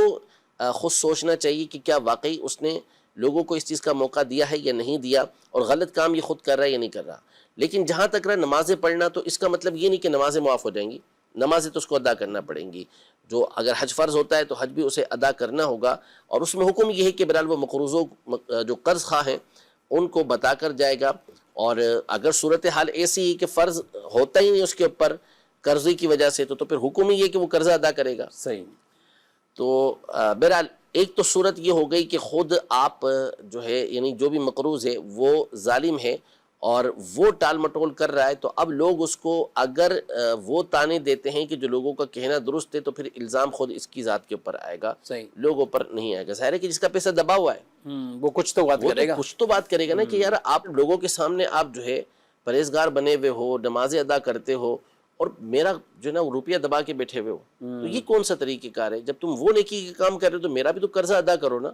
خود سوچنا چاہیے کہ کیا واقعی اس نے لوگوں کو اس چیز کا موقع دیا ہے یا نہیں دیا، اور غلط کام یہ خود کر رہا ہے یا نہیں کر رہا۔ لیکن جہاں تک رہا نمازیں پڑھنا، تو اس کا مطلب یہ نہیں کہ نمازیں معاف ہو جائیں گی، نمازیں تو اس کو ادا کرنا پڑیں گی۔ جو اگر حج فرض ہوتا ہے تو حج بھی اسے ادا کرنا ہوگا، اور اس میں حکم یہ ہے کہ بہرحال وہ مقروضوں جو قرض خواہ ہیں ان کو بتا کر جائے گا، اور اگر صورتحال ایسی ہے کہ فرض ہوتا ہی نہیں اس کے اوپر قرضے کی وجہ سے، تو پھر حکم ہی یہ کہ وہ قرضہ ادا کرے گا۔ صحیح۔ تو بہرحال ایک تو صورت یہ ہو گئی کہ خود آپ جو ہے یعنی جو بھی مقروض ہے وہ ظالم ہے اور وہ ٹال مٹول کر رہا ہے، تو اب لوگ اس کو اگر وہ تانے دیتے ہیں کہ جو لوگوں کا کہنا درست ہے، تو پھر الزام خود اس کی ذات کے اوپر آئے گا، صحیح، لوگوں پر نہیں آئے گا۔ ظاہر ہے کہ جس کا پیسہ دبا ہوا ہے وہ کچھ تو بات وہ کرے تو گا، کچھ تو بات کرے گا نا، کہ یار آپ لوگوں کے سامنے آپ جو ہے پرہیزگار بنے ہوئے ہو، نمازیں ادا کرتے ہو، اور میرا جو ہے نا روپیہ دبا کے بیٹھے ہوئے ہو، تو یہ کون سا طریقہ کار ہے؟ جب تم وہ نیکی کے کام کر رہے ہو تو میرا بھی تو قرضہ ادا کرو نا،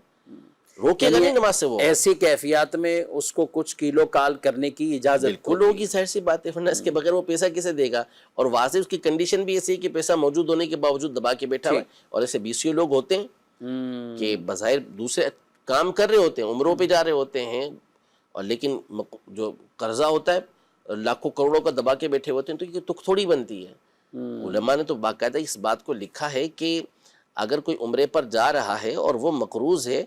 روکے گا نہیں نماز سے وہ۔ ایسی کیفیات میں اس کو کچھ کلو کال کرنے کی اجازت بالکل ہوگی، ظاہر سی بات ہے، ورنہ اس کے بغیر وہ پیسہ کسے دے گا؟ اور واضح اس کی کنڈیشن بھی ایسی ہے کہ پیسہ موجود ہونے کے باوجود دبا کے بیٹھا ہوا ہے، اور ایسے بیسیوں لوگ ہوتے ہیں کہ بظاہر دوسرے کام کر رہے ہوتے ہیں، عمروں پہ جا رہے ہوتے ہیں، اور لیکن جو قرضہ ہوتا ہے لاکھوں کروڑوں کا دبا کے بیٹھے ہوتے ہیں، تو یہ تک تھوڑی بنتی ہے۔ علماء نے تو باقاعدہ اس بات کو لکھا ہے کہ اگر کوئی عمرے پر جا رہا ہے اور وہ مقروض ہے،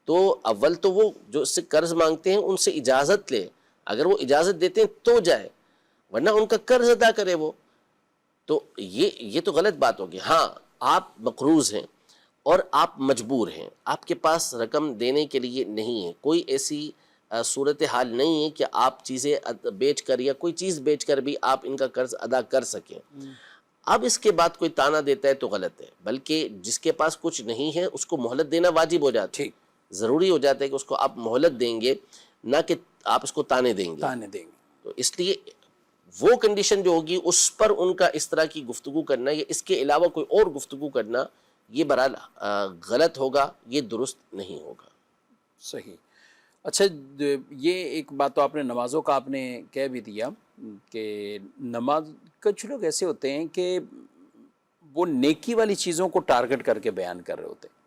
تو اول تو وہ جو اس سے قرض مانگتے ہیں ان سے اجازت لے، اگر وہ اجازت دیتے ہیں تو جائے، ورنہ ان کا قرض ادا کرے وہ۔ تو یہ تو غلط بات ہوگی۔ ہاں، آپ مقروض ہیں اور آپ مجبور ہیں، آپ کے پاس رقم دینے کے لیے نہیں ہے، کوئی ایسی صورتحال نہیں ہے کہ آپ چیزیں بیچ کر یا کوئی چیز بیچ کر بھی آپ ان کا قرض ادا کر سکیں۔ اب اس کے بعد کوئی تانا دیتا ہے تو غلط ہے، بلکہ جس کے پاس کچھ نہیں ہے اس کو مہلت دینا واجب ہو جاتا ہے، ضروری ہو جاتا ہے کہ اس کو آپ مہلت دیں گے، نہ کہ آپ اس کو تانے دیں گے۔ تو اس لیے وہ کنڈیشن جو ہوگی اس پر ان کا اس طرح کی گفتگو کرنا یا اس کے علاوہ کوئی اور گفتگو کرنا، یہ بہرحال غلط ہوگا، یہ درست نہیں ہوگا۔ صحیح۔ اچھا، یہ ایک بات تو آپ نے نمازوں کا آپ نے کہہ بھی دیا کہ نماز، کچھ لوگ ایسے ہوتے ہیں کہ وہ نیکی والی چیزوں کو ٹارگٹ کر کے بیان کر رہے ہوتے ہیں۔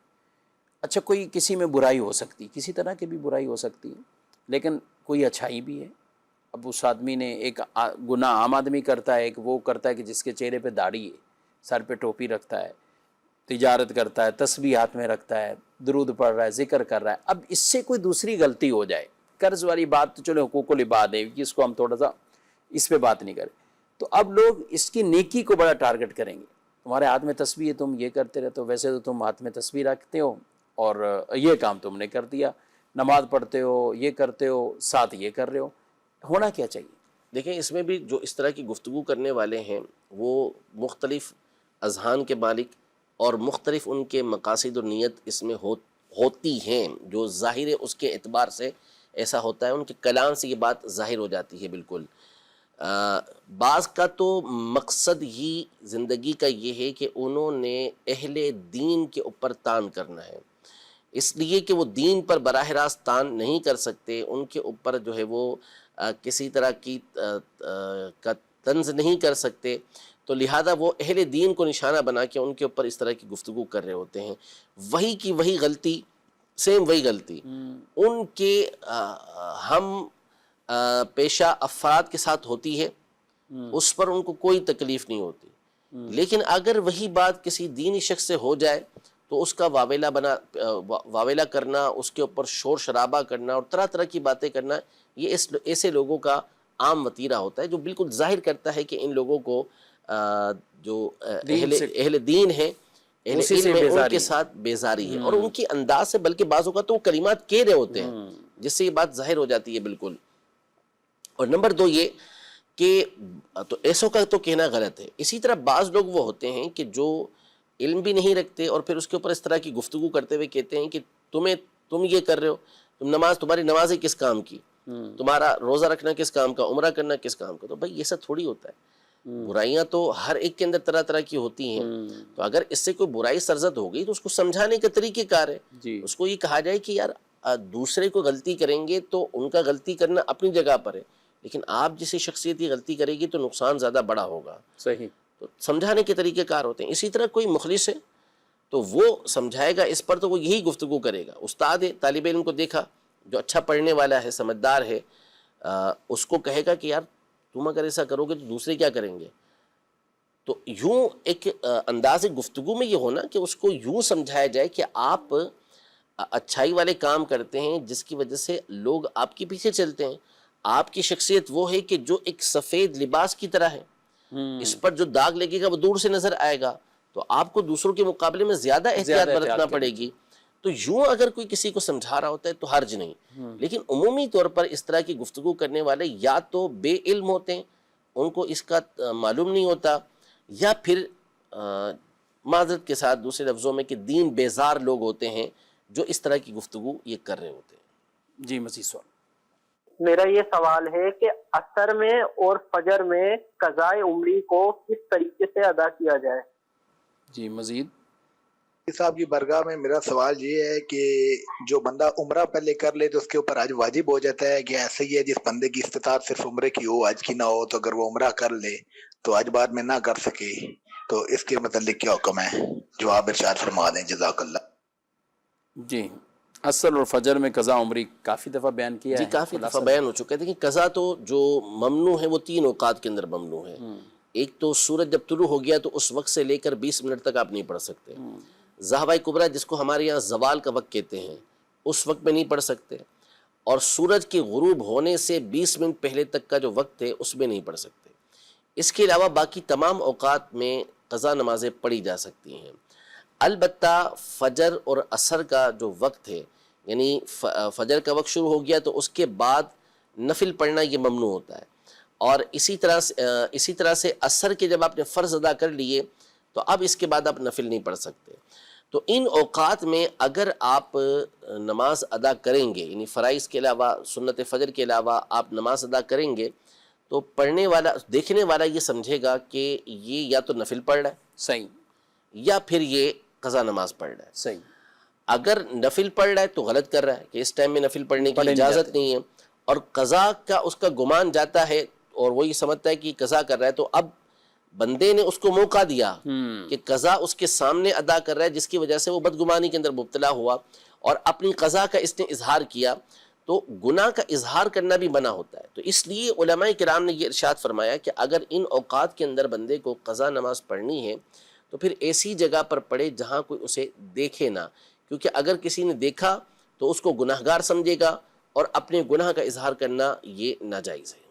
اچھا، کوئی کسی میں برائی ہو سکتی، کسی طرح کی بھی برائی ہو سکتی ہے، لیکن کوئی اچھائی بھی ہے۔ اب اس آدمی نے ایک گناہ عام آدمی کرتا ہے، ایک وہ کرتا ہے کہ جس کے چہرے پہ داڑھی ہے، سر پہ ٹوپی رکھتا ہے، تجارت کرتا ہے، تسبیح ہاتھ میں رکھتا ہے، درود پڑھ رہا ہے، ذکر کر رہا ہے۔ اب اس سے کوئی دوسری غلطی ہو جائے، قرض والی بات تو چلو حقوق العباد ہے کہ اس کو ہم تھوڑا سا اس پہ بات نہیں کریں، تو اب لوگ اس کی نیکی کو بڑا ٹارگٹ کریں گے۔ تمہارے ہاتھ میں تسبیح ہے، تم یہ کرتے رہتے ہو، ویسے تو تم ہاتھ میں تسبیح رکھتے ہو اور یہ کام تم نے کر دیا، نماز پڑھتے ہو، یہ کرتے ہو، ساتھ یہ کر رہے ہو، ہونا کیا چاہیے؟ دیکھیں، اس میں بھی جو اس طرح کی گفتگو کرنے والے ہیں وہ مختلف اذہان کے مالک اور مختلف ان کے مقاصد و نیت اس میں ہوتی ہیں، جو ظاہر ہے اس کے اعتبار سے ایسا ہوتا ہے، ان کے کلام سے یہ بات ظاہر ہو جاتی ہے بالکل۔ بعض کا تو مقصد ہی زندگی کا یہ ہے کہ انہوں نے اہل دین کے اوپر تان کرنا ہے، اس لیے کہ وہ دین پر براہ راست تان نہیں کر سکتے، ان کے اوپر جو ہے وہ کسی طرح کی کا طنز نہیں کر سکتے، تو لہذا وہ اہل دین کو نشانہ بنا کے ان کے اوپر اس طرح کی گفتگو کر رہے ہوتے ہیں۔ وہی کی وہی غلطی، سیم وہی غلطی ان کے ہم پیشہ افراد کے ساتھ ہوتی ہے، اس پر ان کو کوئی تکلیف نہیں ہوتی، لیکن اگر وہی بات کسی دینی شخص سے ہو جائے تو اس کا واویلا کرنا، اس کے اوپر شور شرابہ کرنا اور طرح طرح کی باتیں کرنا، یہ ایسے لوگوں کا عام وتیرہ ہوتا ہے، جو بالکل ظاہر کرتا ہے کہ ان لوگوں کو جو اہل دین ہیں، اہل علم ہے، ان کے ساتھ بیزاری ہے، اور ان کی انداز سے، بلکہ بعض اوقات تو وہ کلمات کہہ رہے ہوتے ہیں جس سے یہ بات ظاہر ہو جاتی ہے بالکل۔ اور نمبر دو یہ کہ تو ایسوں کا تو کہنا غلط ہے۔ اسی طرح بعض لوگ وہ ہوتے ہیں کہ جو علم بھی نہیں رکھتے اور پھر اس کے اوپر اس طرح کی گفتگو کرتے ہوئے کہتے ہیں کہ تم یہ کر رہے ہو، تمہاری نمازیں کس کام کی، تمہارا روزہ رکھنا کس کام کا، عمرہ کرنا کس کام کا۔ تو بھائی یہ سب تھوڑی ہوتا ہے، برائیاں تو ہر ایک کے اندر طرح طرح کی ہوتی ہیں، تو اگر اس سے کوئی برائی سرزد ہو گئی تو اس کو سمجھانے کا طریقہ کار ہے، اس کو یہ کہا جائے کہ یار دوسرے کو غلطی کریں گے تو ان کا غلطی کرنا اپنی جگہ پر ہے، لیکن آپ جیسی شخصیت کی غلطی کرے گی تو نقصان زیادہ بڑا ہوگا۔ صحیح۔ تو سمجھانے کے طریقہ کار ہوتے ہیں۔ اسی طرح کوئی مخلص ہے تو وہ سمجھائے گا اس پر، تو وہ یہی گفتگو کرے گا۔ استاد ہے، طالب علم کو دیکھا جو اچھا پڑھنے والا ہے، سمجھدار ہے، اس کو کہے گا کہ یار تم اگر ایسا کرو گے تو دوسرے کیا کریں گے۔ تو یوں ایک انداز گفتگو میں یہ ہونا کہ اس کو یوں سمجھایا جائے کہ آپ اچھائی والے کام کرتے ہیں جس کی وجہ سے لوگ آپ کے پیچھے چلتے ہیں، آپ کی شخصیت وہ ہے کہ جو ایک سفید لباس کی طرح ہے، اس پر جو داغ لگے گا وہ دور سے نظر آئے گا، تو آپ کو دوسروں کے مقابلے میں زیادہ احتیاط برتنا پڑے گی۔ تو یوں اگر کوئی کسی کو سمجھا رہا ہوتا ہے تو حرج نہیں، لیکن عمومی طور پر اس طرح کی گفتگو کرنے والے یا تو بے علم ہوتے ہیں، ان کو اس کا معلوم نہیں ہوتا، یا پھر معذرت کے ساتھ دوسرے لفظوں میں کہ دین بیزار لوگ ہوتے ہیں جو اس طرح کی گفتگو یہ کر رہے ہوتے ہیں۔ جی مزید سوال۔ میرا یہ سوال ہے کہ عصر میں اور فجر میں قضائے عمری کو کس طریقے سے ادا کیا جائے؟ جی مزید۔ صاحب کی برگاہ میں میرا سوال یہ ہے کہ جو بندہ عمرہ پہلے کر لے تو اس کے اوپر حج واجب ہو جاتا ہے کہ ایسے ہی ہے جس بندے کی استطاعت صرف عمرے کی ہو حج کی نہ ہو، تو اگر وہ عمرہ کر لے تو حج بعد میں نہ کر سکے، تو اس کے متعلق کیا حکم ہے؟ جواب ارشاد فرما دیں، جزاک اللہ۔ جی عصر اور فجر میں قضا عمری کافی دفعہ بیان کیا ہے، جی کافی دفعہ بیان ہو چکا ہے۔ دیکھیں قضا تو جو ممنوع ہے وہ 3 اوقات کے اندر ممنوع ہے۔ ایک تو سورج جب طلوع ہو گیا تو اس وقت سے لے کر 20 منٹ تک آپ نہیں پڑھ سکتے۔ ذہبۂ کبریٰ جس کو ہمارے یہاں زوال کا وقت کہتے ہیں، اس وقت میں نہیں پڑھ سکتے، اور سورج کے غروب ہونے سے 20 منٹ پہلے تک کا جو وقت ہے اس میں نہیں پڑھ سکتے۔ اس کے علاوہ باقی تمام اوقات میں قضا نمازیں پڑھی جا سکتی ہیں، البتہ فجر اور عصر کا جو وقت ہے، یعنی فجر کا وقت شروع ہو گیا تو اس کے بعد نفل پڑھنا یہ ممنوع ہوتا ہے، اور اسی طرح سے عصر کے جب آپ نے فرض ادا کر لیے تو اب اس کے بعد آپ نفل نہیں پڑھ سکتے۔ تو ان اوقات میں اگر آپ نماز ادا کریں گے، یعنی فرائض کے علاوہ، سنت فجر کے علاوہ آپ نماز ادا کریں گے، تو پڑھنے والا، دیکھنے والا یہ سمجھے گا کہ یہ یا تو نفل پڑھ رہا ہے صحیح، یا پھر یہ قضا نماز پڑھ رہا ہے۔ صحیح۔ اگر نفل پڑھ رہا ہے تو غلط کر رہا ہے کہ اس ٹائم میں نفل پڑھنے کی پڑھے نہیں اجازت جاتے۔ نہیں ہے، اور قضا کا اس کا گمان جاتا ہے اور وہ یہ سمجھتا ہے کہ قضا کر رہا ہے، تو اب بندے نے اس کو موقع دیا کہ قضا اس کے سامنے ادا کر رہا ہے، جس کی وجہ سے وہ بدگمانی کے اندر مبتلا ہوا اور اپنی قضا کا اس نے اظہار کیا، تو گناہ کا اظہار کرنا بھی منع ہوتا ہے۔ تو اس لیے علماء کرام نے یہ ارشاد فرمایا کہ اگر ان اوقات کے اندر بندے کو قضا نماز پڑھنی ہے تو پھر ایسی جگہ پر پڑھے جہاں کوئی اسے دیکھے نہ، کیونکہ اگر کسی نے دیکھا تو اس کو گناہگار سمجھے گا اور اپنے گناہ کا اظہار کرنا یہ ناجائز ہے۔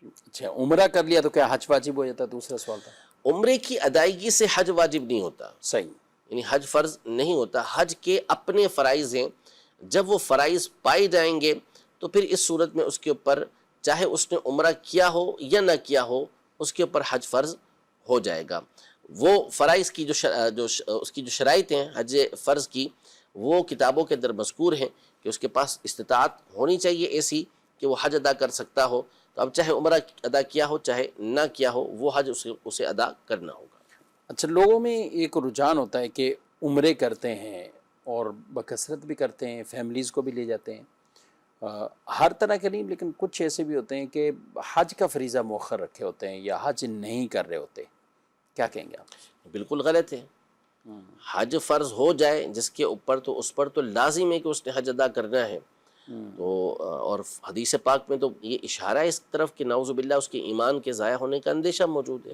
اچھا عمرہ کر لیا تو کیا حج واجب ہو جاتا ہے؟ دوسرا سوال تھا۔ عمرے کی ادائیگی سے حج واجب نہیں ہوتا، صحیح، یعنی حج فرض نہیں ہوتا۔ حج کے اپنے فرائض ہیں، جب وہ فرائض پائے جائیں گے تو پھر اس صورت میں اس کے اوپر چاہے اس نے عمرہ کیا ہو یا نہ کیا ہو، اس کے اوپر حج فرض ہو جائے گا۔ وہ فرائض کی اس کی جو شرائط ہیں حج فرض کی، وہ کتابوں کے اندر مذکور ہیں کہ اس کے پاس استطاعت ہونی چاہیے ایسی کہ وہ حج ادا کر سکتا ہو، تو اب چاہے عمرہ ادا کیا ہو چاہے نہ کیا ہو، وہ حج اسے ادا کرنا ہوگا۔ اچھا لوگوں میں ایک رجحان ہوتا ہے کہ عمرے کرتے ہیں اور بکثرت بھی کرتے ہیں، فیملیز کو بھی لے جاتے ہیں، ہر طرح کے نہیں، لیکن کچھ ایسے بھی ہوتے ہیں کہ حج کا فریضہ مؤخر رکھے ہوتے ہیں یا حج نہیں کر رہے ہوتے، کیا کہیں گے آپ؟ بالکل غلط ہے۔ حج فرض ہو جائے جس کے اوپر تو اس پر تو لازم ہے کہ اس نے حج ادا کرنا ہے، تو اور حدیث پاک میں تو یہ اشارہ ہے اس طرف کہ نعوذ باللہ اس کے ایمان کے ضائع ہونے کا اندیشہ موجود ہے۔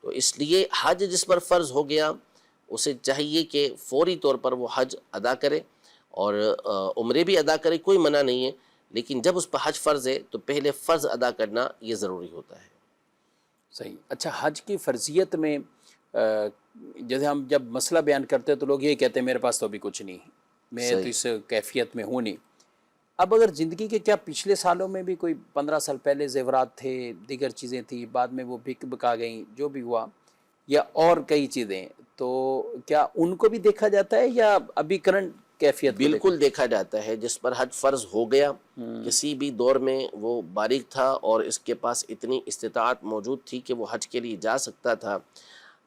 تو اس لیے حج جس پر فرض ہو گیا اسے چاہیے کہ فوری طور پر وہ حج ادا کرے، اور عمرے بھی ادا کرے، کوئی منع نہیں ہے، لیکن جب اس پر حج فرض ہے تو پہلے فرض ادا کرنا یہ ضروری ہوتا ہے۔ صحیح۔ اچھا حج کی فرضیت میں جیسے ہم جب مسئلہ بیان کرتے ہیں تو لوگ یہ کہتے ہیں میرے پاس تو ابھی کچھ نہیں، میں تو اس کیفیت میں ہوں نہیں۔ اب اگر زندگی کے کیا پچھلے سالوں میں بھی کوئی 15 سال پہلے زیورات تھے، دیگر چیزیں تھیں، بعد میں وہ بکا گئیں، جو بھی ہوا، یا اور کئی چیزیں، تو کیا ان کو بھی دیکھا جاتا ہے یا ابھی کرنٹ کیفیت؟ بالکل دیکھا جاتا ہے۔ جس پر حج فرض ہو گیا، کسی بھی دور میں وہ بالغ تھا اور اس کے پاس اتنی استطاعت موجود تھی کہ وہ حج کے لیے جا سکتا تھا،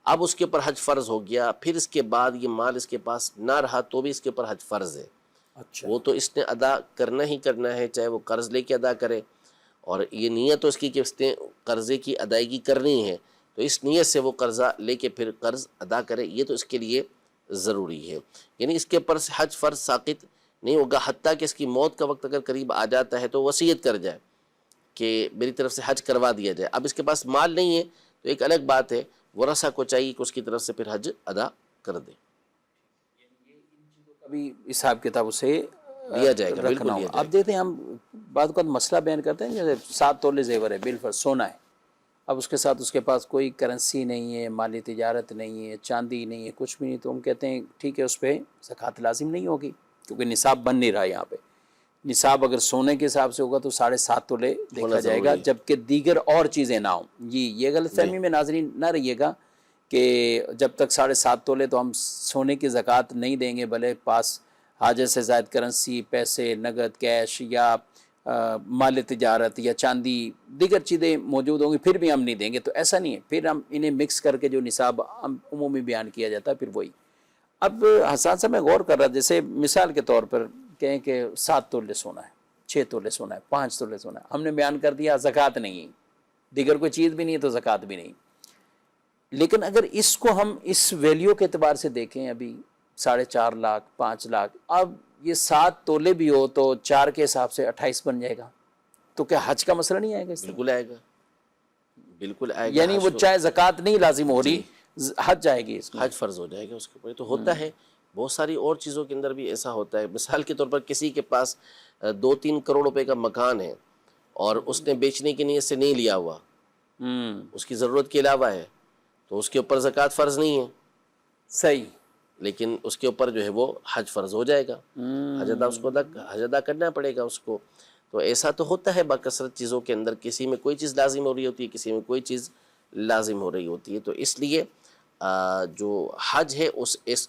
اب اس کے اوپر حج فرض ہو گیا، پھر اس کے بعد یہ مال اس کے پاس نہ رہا تو بھی اس کے اوپر حج فرض ہے۔ اچھا وہ تو اس نے ادا کرنا ہی کرنا ہے، چاہے وہ قرض لے کے ادا کرے، اور یہ نیت تو اس کی کہ اس نے قرضے کی ادائیگی کرنی ہے، تو اس نیت سے وہ قرضہ لے کے پھر قرض ادا کرے، یہ تو اس کے لیے ضروری ہے۔ یعنی اس کے اوپر سے حج فرض ساقط نہیں ہوگا، حتیٰ کہ اس کی موت کا وقت اگر قریب آ جاتا ہے تو وصیت کر جائے کہ میری طرف سے حج کروا دیا جائے۔ اب اس کے پاس مال نہیں ہے تو ایک الگ بات ہے، ورثہ کو چاہیے کہ اس کی طرف سے پھر حج ادا کر دے۔ ابھی حساب کتاب اسے لیا جائے گا، بالکل رکھنا لیا ہوگا۔ جائے اب دیکھتے ہیں ہم بعض اوقات مسئلہ بیان کرتے ہیں، جیسے 7 تولے زیور ہے، بالفرض سونا ہے، اب اس کے ساتھ اس کے پاس کوئی کرنسی نہیں ہے، مالی تجارت نہیں ہے، چاندی نہیں ہے، کچھ بھی نہیں، تو ہم کہتے ہیں ٹھیک ہے اس پہ زکوٰۃ لازم نہیں ہوگی، کیونکہ نصاب بن نہیں رہا یہاں پہ۔ نصاب اگر سونے کے حساب سے ہوگا تو 7.5 تولے دیکھا جائے گا، جبکہ دیگر اور چیزیں نہ ہوں۔ جی یہ غلط فہمی میں ناظرین نہ رہیے گا کہ جب تک 7.5 تولے تو ہم سونے کی زکوٰۃ نہیں دیں گے، بھلے پاس حاجت سے زائد کرنسی، پیسے، نقد، کیش یا مال تجارت یا چاندی دیگر چیزیں موجود ہوں گی پھر بھی ہم نہیں دیں گے، تو ایسا نہیں ہے۔ پھر ہم انہیں مکس کر کے جو نصاب عمومی بیان کیا جاتا ہے پھر وہی۔ اب حسان صاحب میں غور کر رہا، جیسے مثال کے طور پر کہیں کہ 7 تولے سونا ہے، 6 تولے سونا ہے، 5 تولے سونا ہے، ہم نے بیان کر دیا زکوٰۃ نہیں ہے، دیگر کوئی چیز بھی نہیں ہے تو زکوٰۃ بھی نہیں۔ لیکن اگر اس کو ہم اس ویلیو کے اعتبار سے دیکھیں، ابھی 4.5 لاکھ 5 لاکھ، اب یہ 7 تولے بھی ہو تو 4 کے حساب سے 28 بن جائے گا، تو کیا حج کا مسئلہ نہیں آئے گا اس میں؟ بالکل آئے گا، بالکل آئے گا۔ یعنی وہ چاہے زکوٰۃ نہیں لازم ہو رہی، حج جائے گی اس میں، حج فرض ہو جائے گا اس کے اوپر۔ تو ہوتا ہے بہت ساری اور چیزوں کے اندر بھی ایسا ہوتا ہے۔ مثال کے طور پر کسی کے پاس 2-3 کروڑ روپے کا مکان ہے اور اس نے بیچنے کی نیت سے نہیں لیا ہوا، اس کی ضرورت کے علاوہ ہے، تو اس کے اوپر زکوٰۃ فرض نہیں ہے، صحیح، لیکن اس کے اوپر جو ہے وہ حج فرض ہو جائے گا، حج ادا کرنا پڑے گا اس کو۔ تو ایسا تو ہوتا ہے بکثرت چیزوں کے اندر، کسی میں کوئی چیز لازم ہو رہی ہوتی ہے، کسی میں کوئی چیز لازم ہو رہی ہوتی ہے۔ تو اس لیے جو حج ہے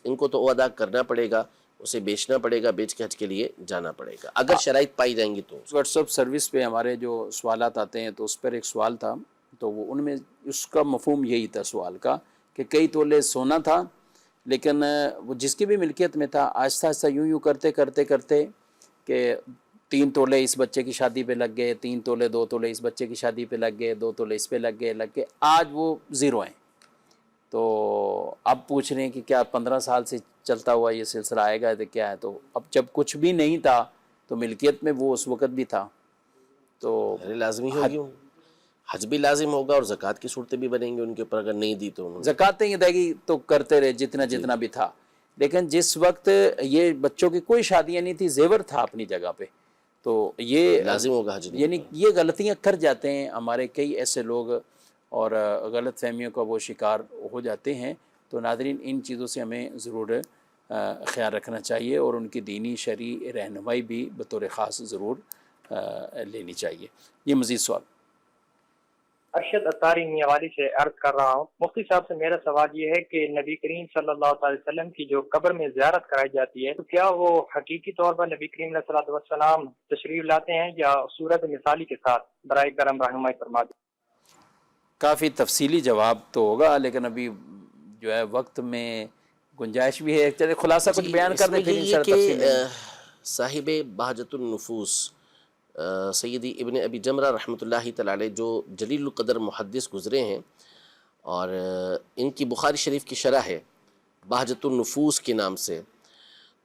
ان کو تو ادا کرنا پڑے گا، اسے بیچنا پڑے گا، بیچ کے حج کے لیے جانا پڑے گا اگر شرائط پائی جائیں گی تو۔ واٹس ایپ سروس پہ ہمارے جو سوالات آتے ہیں تو اس پر ایک سوال تھا، تو وہ ان میں اس کا مفہوم یہی تھا سوال کا کہ کئی تولے سونا تھا، لیکن وہ جس کی بھی ملکیت میں تھا آہستہ آہستہ یوں کرتے کرتے کرتے کہ 3 تولے اس بچے کی شادی پہ لگ گئے، 3 تولے 2 تولے اس بچے کی شادی پہ لگ گئے، 2 تولے اس پہ لگ گئے، آج وہ 0 ہیں۔ تو اب پوچھ رہے ہیں کہ کیا 15 سال سے چلتا ہوا یہ سلسلہ آئے گا تو کیا ہے؟ تو اب جب کچھ بھی نہیں تھا تو ملکیت میں وہ اس وقت بھی تھا، تو لازمی ہوگی، حج بھی لازم ہوگا اور زکوٰۃ کی صورتیں بھی بنیں گی ان کے اوپر، اگر نہیں دی تو زکوٰۃ نہیں دے گی تو کرتے رہے جتنا بھی تھا۔ لیکن جس وقت یہ بچوں کی کوئی شادیاں نہیں تھی، زیور تھا اپنی جگہ پہ، تو یہ لازم ہوگا حج، یعنی یہ غلطیاں کر جاتے ہیں ہمارے کئی ایسے لوگ اور غلط فہمیوں کا وہ شکار ہو جاتے ہیں۔ تو ناظرین ان چیزوں سے ہمیں ضرور خیال رکھنا چاہیے اور ان کی دینی شرعی رہنمائی بھی بطور خاص ضرور لینی چاہیے۔ یہ مزید سوال ارشد اتاری میاوالی سے عرض کر رہا ہوں، مفتی صاحب سے میرا سوال یہ ہے کہ نبی کریم صلی اللہ علیہ وسلم کی جو قبر میں زیارت کرائی جاتی ہے تو کیا وہ حقیقی طور پر نبی کریم علیہ الصلوۃ والسلام تشریف لاتے ہیں یا صورت مثالی کے ساتھ؟ برائے کرم رہنمائی فرما دیں۔ کافی تفصیلی جواب تو ہوگا، لیکن ابھی جو ہے وقت میں گنجائش بھی ہے، چلے خلاصہ کچھ بیان کر دیں پھر انشاءاللہ تفصیل لیں گے۔ صاحب بہجت النفوس سیدی ابن ابی جمرہ رحمۃ اللہ تعالی علیہ جو جلیل القدر محدث گزرے ہیں، اور ان کی بخاری شریف کی شرح ہے بہجت النفوس کے نام سے۔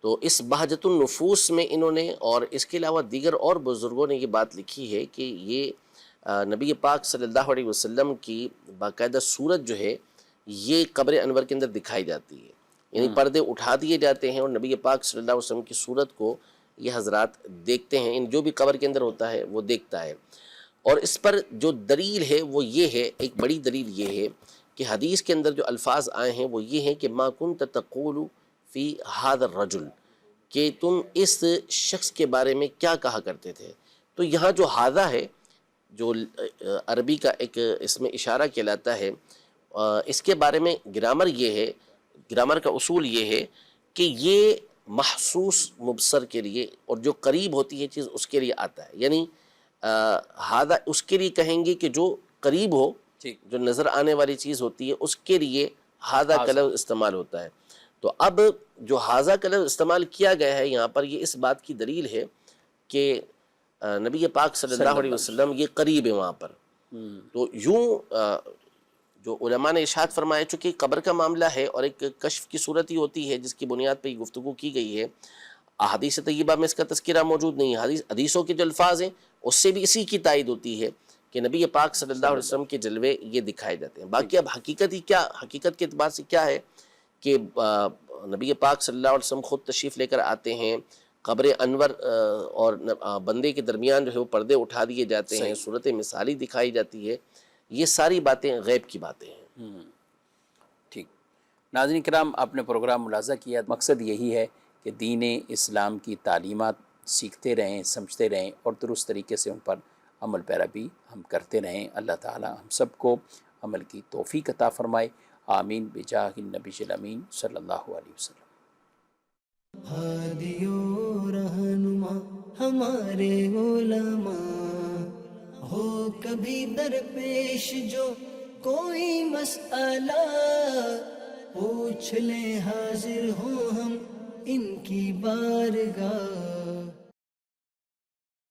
تو اس بہجت النفوس میں انہوں نے اور اس کے علاوہ دیگر اور بزرگوں نے یہ بات لکھی ہے کہ یہ نبی پاک صلی اللہ علیہ وسلم کی باقاعدہ صورت جو ہے یہ قبر انور کے اندر دکھائی جاتی ہے، یعنی پردے اٹھا دیے جاتے ہیں اور نبی پاک صلی اللہ علیہ وسلم کی صورت کو یہ حضرات دیکھتے ہیں، جو بھی قبر کے اندر ہوتا ہے وہ دیکھتا ہے۔ اور اس پر جو دلیل ہے وہ یہ ہے، ایک بڑی دلیل یہ ہے کہ حدیث کے اندر جو الفاظ آئے ہیں وہ یہ ہیں کہ ما کنت تقول فی ھذا الرجل، کہ تم اس شخص کے بارے میں کیا کہا کرتے تھے۔ تو یہاں جو ھذا ہے جو عربی کا ایک اس میں اشارہ کہلاتا ہے، اس کے بارے میں گرامر یہ ہے، گرامر کا اصول یہ ہے کہ یہ محسوس مبصر کے لیے اور جو قریب ہوتی ہے چیز اس کے لیے آتا ہے، یعنی ھذا اس کے لیے کہیں گے کہ جو قریب ہو، جو نظر آنے والی چیز ہوتی ہے اس کے لیے ھذا کا لفظ استعمال ہوتا ہے۔ تو اب جو ھذا کا لفظ استعمال کیا گیا ہے یہاں پر یہ اس بات کی دلیل ہے کہ نبی پاک صلی اللہ علیہ وسلم یہ قریب ہے وہاں پر۔ تو یوں جو علماء نے ارشاد فرمایا، چونکہ قبر کا معاملہ ہے اور ایک کشف کی صورت ہی ہوتی ہے جس کی بنیاد پہ یہ گفتگو کی گئی ہے، احادیث طیبہ میں اس کا تذکرہ موجود نہیں ہے، حدیثوں کے جو الفاظ ہیں اس سے بھی اسی کی تائید ہوتی ہے کہ نبی پاک صلی اللہ علیہ وسلم کے جلوے یہ دکھائے جاتے ہیں۔ باقی اب حقیقت کے اعتبار سے کیا ہے کہ نبی پاک صلی اللہ علیہ وسلم خود تشریف لے کر آتے ہیں، قبر انور اور بندے کے درمیان جو ہے وہ پردے اٹھا دیے جاتے ہیں، صورت مثالی دکھائی جاتی ہے، یہ ساری باتیں غیب کی باتیں ہیں۔ ٹھیک ناظرین کرام، آپ نے پروگرام ملاحظہ کیا، مقصد یہی ہے کہ دین اسلام کی تعلیمات سیکھتے رہیں، سمجھتے رہیں اور درست طریقے سے ان پر عمل پیرا بھی ہم کرتے رہیں۔ اللہ تعالی ہم سب کو عمل کی توفیق عطا فرمائے، آمین بجاہ النبی الامین صلی اللہ علیہ وسلم۔ ہادی و رہنما ہمارے علماء، ہو کبھی درپیش جو کوئی مسئلہ، پوچھ لیں حاضر ہوں ہم ان کی بارگاہ۔